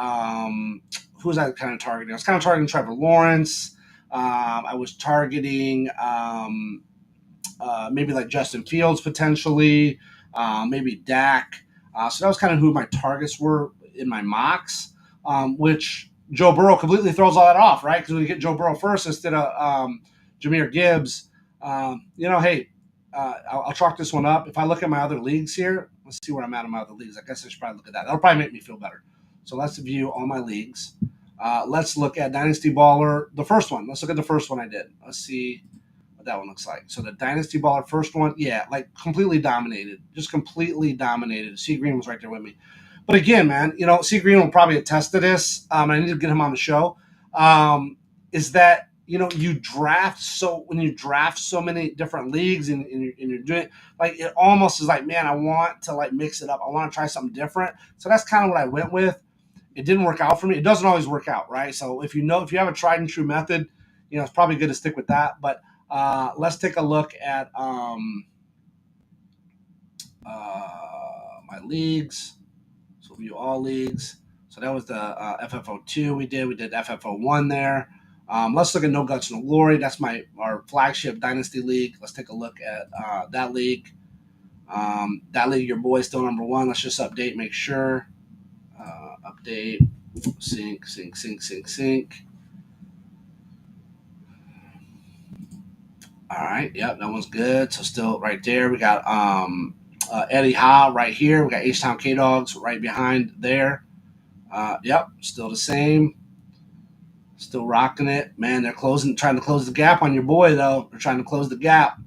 who was I kind of targeting? I was kind of targeting Trevor Lawrence. I was targeting maybe like Justin Fields potentially, maybe Dak. So that was kind of who my targets were in my mocks, which Joe Burrow completely throws all that off, right? Because we get Joe Burrow first instead of Jahmyr Gibbs. Hey, I'll chalk this one up. If I look at my other leagues here, let's see where I'm at in my other leagues. I guess I should probably look at that. That'll probably make me feel better. So let's view all my leagues. Let's look at Dynasty Baller, the first one. Let's look at the first one I did. Let's see what that one looks like. So the Dynasty Baller first one, yeah, like completely dominated. Just completely dominated. C Green was right there with me. But again, man, C Green will probably attest to this. I need to get him on the show. Is that you draft when you draft so many different leagues and you're doing it, like it almost is like, man, I want to like mix it up. I want to try something different. So that's kind of what I went with. It didn't work out for me. It doesn't always work out, right? So if you have a tried and true method, it's probably good to stick with that. But let's take a look at my leagues. So view all leagues. So that was the FFO2 we did. We did FFO1 there. Let's look at No Guts, No Glory. That's our flagship Dynasty League. Let's take a look at that league. That league, your boy's still number one. Let's just update, make sure. Update, sync. All right, yep, that one's good. So still right there. We got Eddie Ha right here. We got H-Town K-Dogs right behind there. Yep, still the same. Still rocking it. Man, they're trying to close the gap on your boy, though. They're trying to close the gap.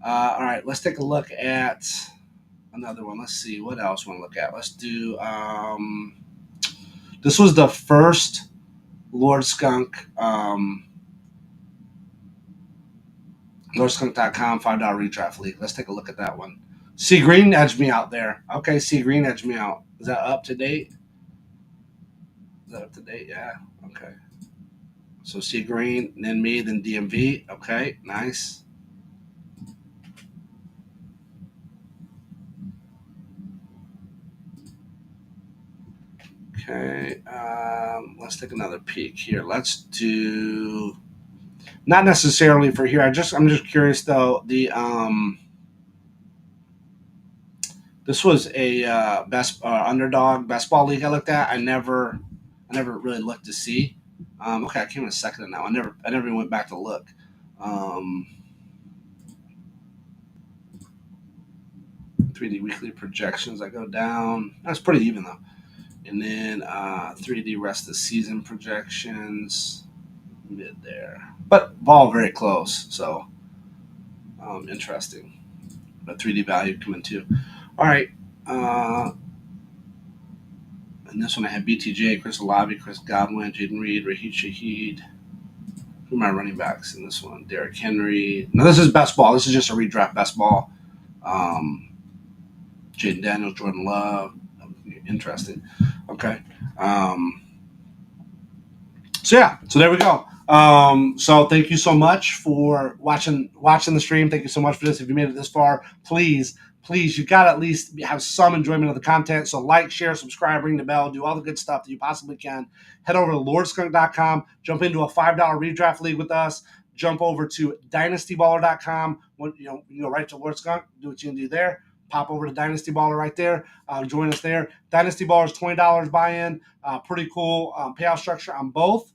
All right, let's take a look at another one. Let's see. What else we want to look at? Let's do this was the first LordSkunk, LordSkunk.com $5 redraft league. Let's take a look at that one. C Green edged me out there. Okay, C Green edged me out. Is that up to date? Yeah. Okay. So C Green, then me, then DMV. Okay, nice. Okay, let's take another peek here. Let's do not necessarily for here. I'm just curious though. This was a underdog best-ball league I looked at. I never really looked to see. Okay, I came in a second on that one. I never even went back to look. 3D weekly projections. I go down. That's pretty even though. And then 3D rest of the season projections. Mid there. But all very close. So interesting. But 3D value coming too. All right. And this one I had BTJ, Chris Olave, Chris Godwin, Jaden Reed, Raheed Shaheed. Who are my running backs in this one? Derrick Henry. No, this is best ball. This is just a redraft best ball. Jaden Daniels, Jordan Love. Interesting. Okay. So there we go. So thank you so much for watching the stream. Thank you so much for this. If you made it this far, please, you got to at least have some enjoyment of the content. So like, share, subscribe, ring the bell, do all the good stuff that you possibly can. Head over to LordSkunk.com, jump into a $5 redraft league with us. Jump over to DynastyBaller.com. You go right to LordSkunk, do what you can do there. Pop over to Dynasty Baller right there. Join us there. Dynasty Baller is $20 buy-in. Pretty cool payout structure on both.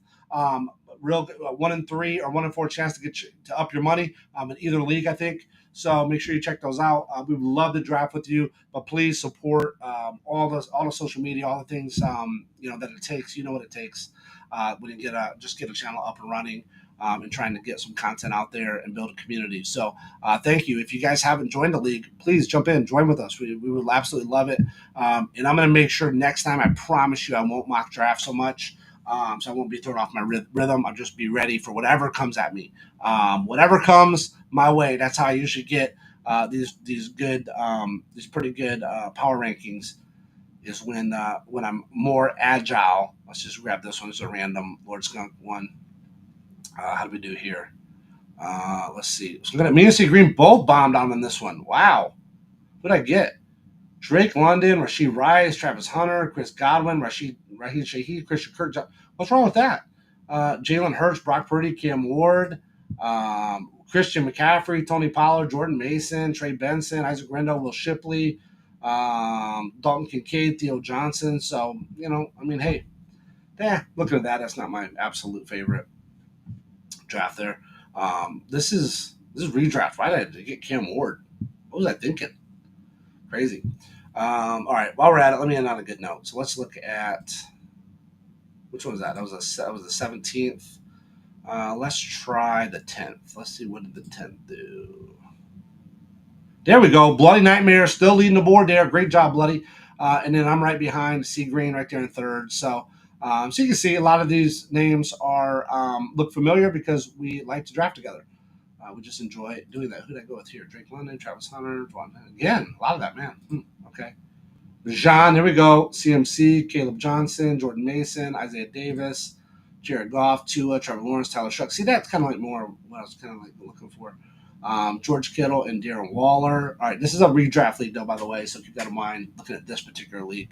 Real 1 in 3 or 1 in 4 chance to get you, to up your money in either league, I think. So make sure you check those out. We would love to draft with you, but please support all the social media, all the things that it takes. You know what it takes when you get a channel up and running. And trying to get some content out there and build a community. So thank you. If you guys haven't joined the league, please jump in, join with us. We would absolutely love it. And I'm going to make sure next time, I promise you, I won't mock draft so much. So I won't be throwing off my rhythm. I'll just be ready for whatever comes at me. Whatever comes my way, that's how I usually get these pretty good power rankings, is when I'm more agile. Let's just grab this one. It's a random LordSkunk one. How do we do here? Let's see. So me and C Green both bombed on this one. Wow. What did I get? Drake London, Rashid Rice, Travis Hunter, Chris Godwin, Raheed Shaheed, Christian Kirk. What's wrong with that? Jalen Hurts, Brock Purdy, Cam Ward, Christian McCaffrey, Tony Pollard, Jordan Mason, Trey Benson, Isaac Rendell, Will Shipley, Dalton Kincaid, Theo Johnson. So, hey, looking at that, that's not my absolute favorite draft there. This is redraft. Why did I get Cam Ward? What was I thinking? Crazy. All right, while we're at it, let me end on a good note. So let's look at which one was that? That was the 17th. Let's try the 10th. Let's see, what did the 10th do? There we go. Bloody Nightmare still leading the board there. Great job, Bloody. And then I'm right behind C Green right there in third. So you can see a lot of these names are look familiar because we like to draft together. We just enjoy doing that. Who did I go with here? Drake London, Travis Hunter, again, a lot of that, man. Okay. Jean, there we go. CMC, Caleb Johnson, Jordan Mason, Isaiah Davis, Jared Goff, Tua, Trevor Lawrence, Tyler Shuck. See, that's kind of like more what I was kind of like looking for. George Kittle and Darren Waller. All right, this is a redraft league, though, by the way, so keep that in mind looking at this particular league.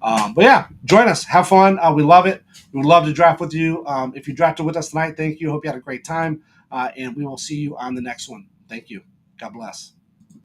But yeah, join us. Have fun. We love it. We would love to draft with you. If you drafted with us tonight, thank you. Hope you had a great time. And we will see you on the next one. Thank you. God bless.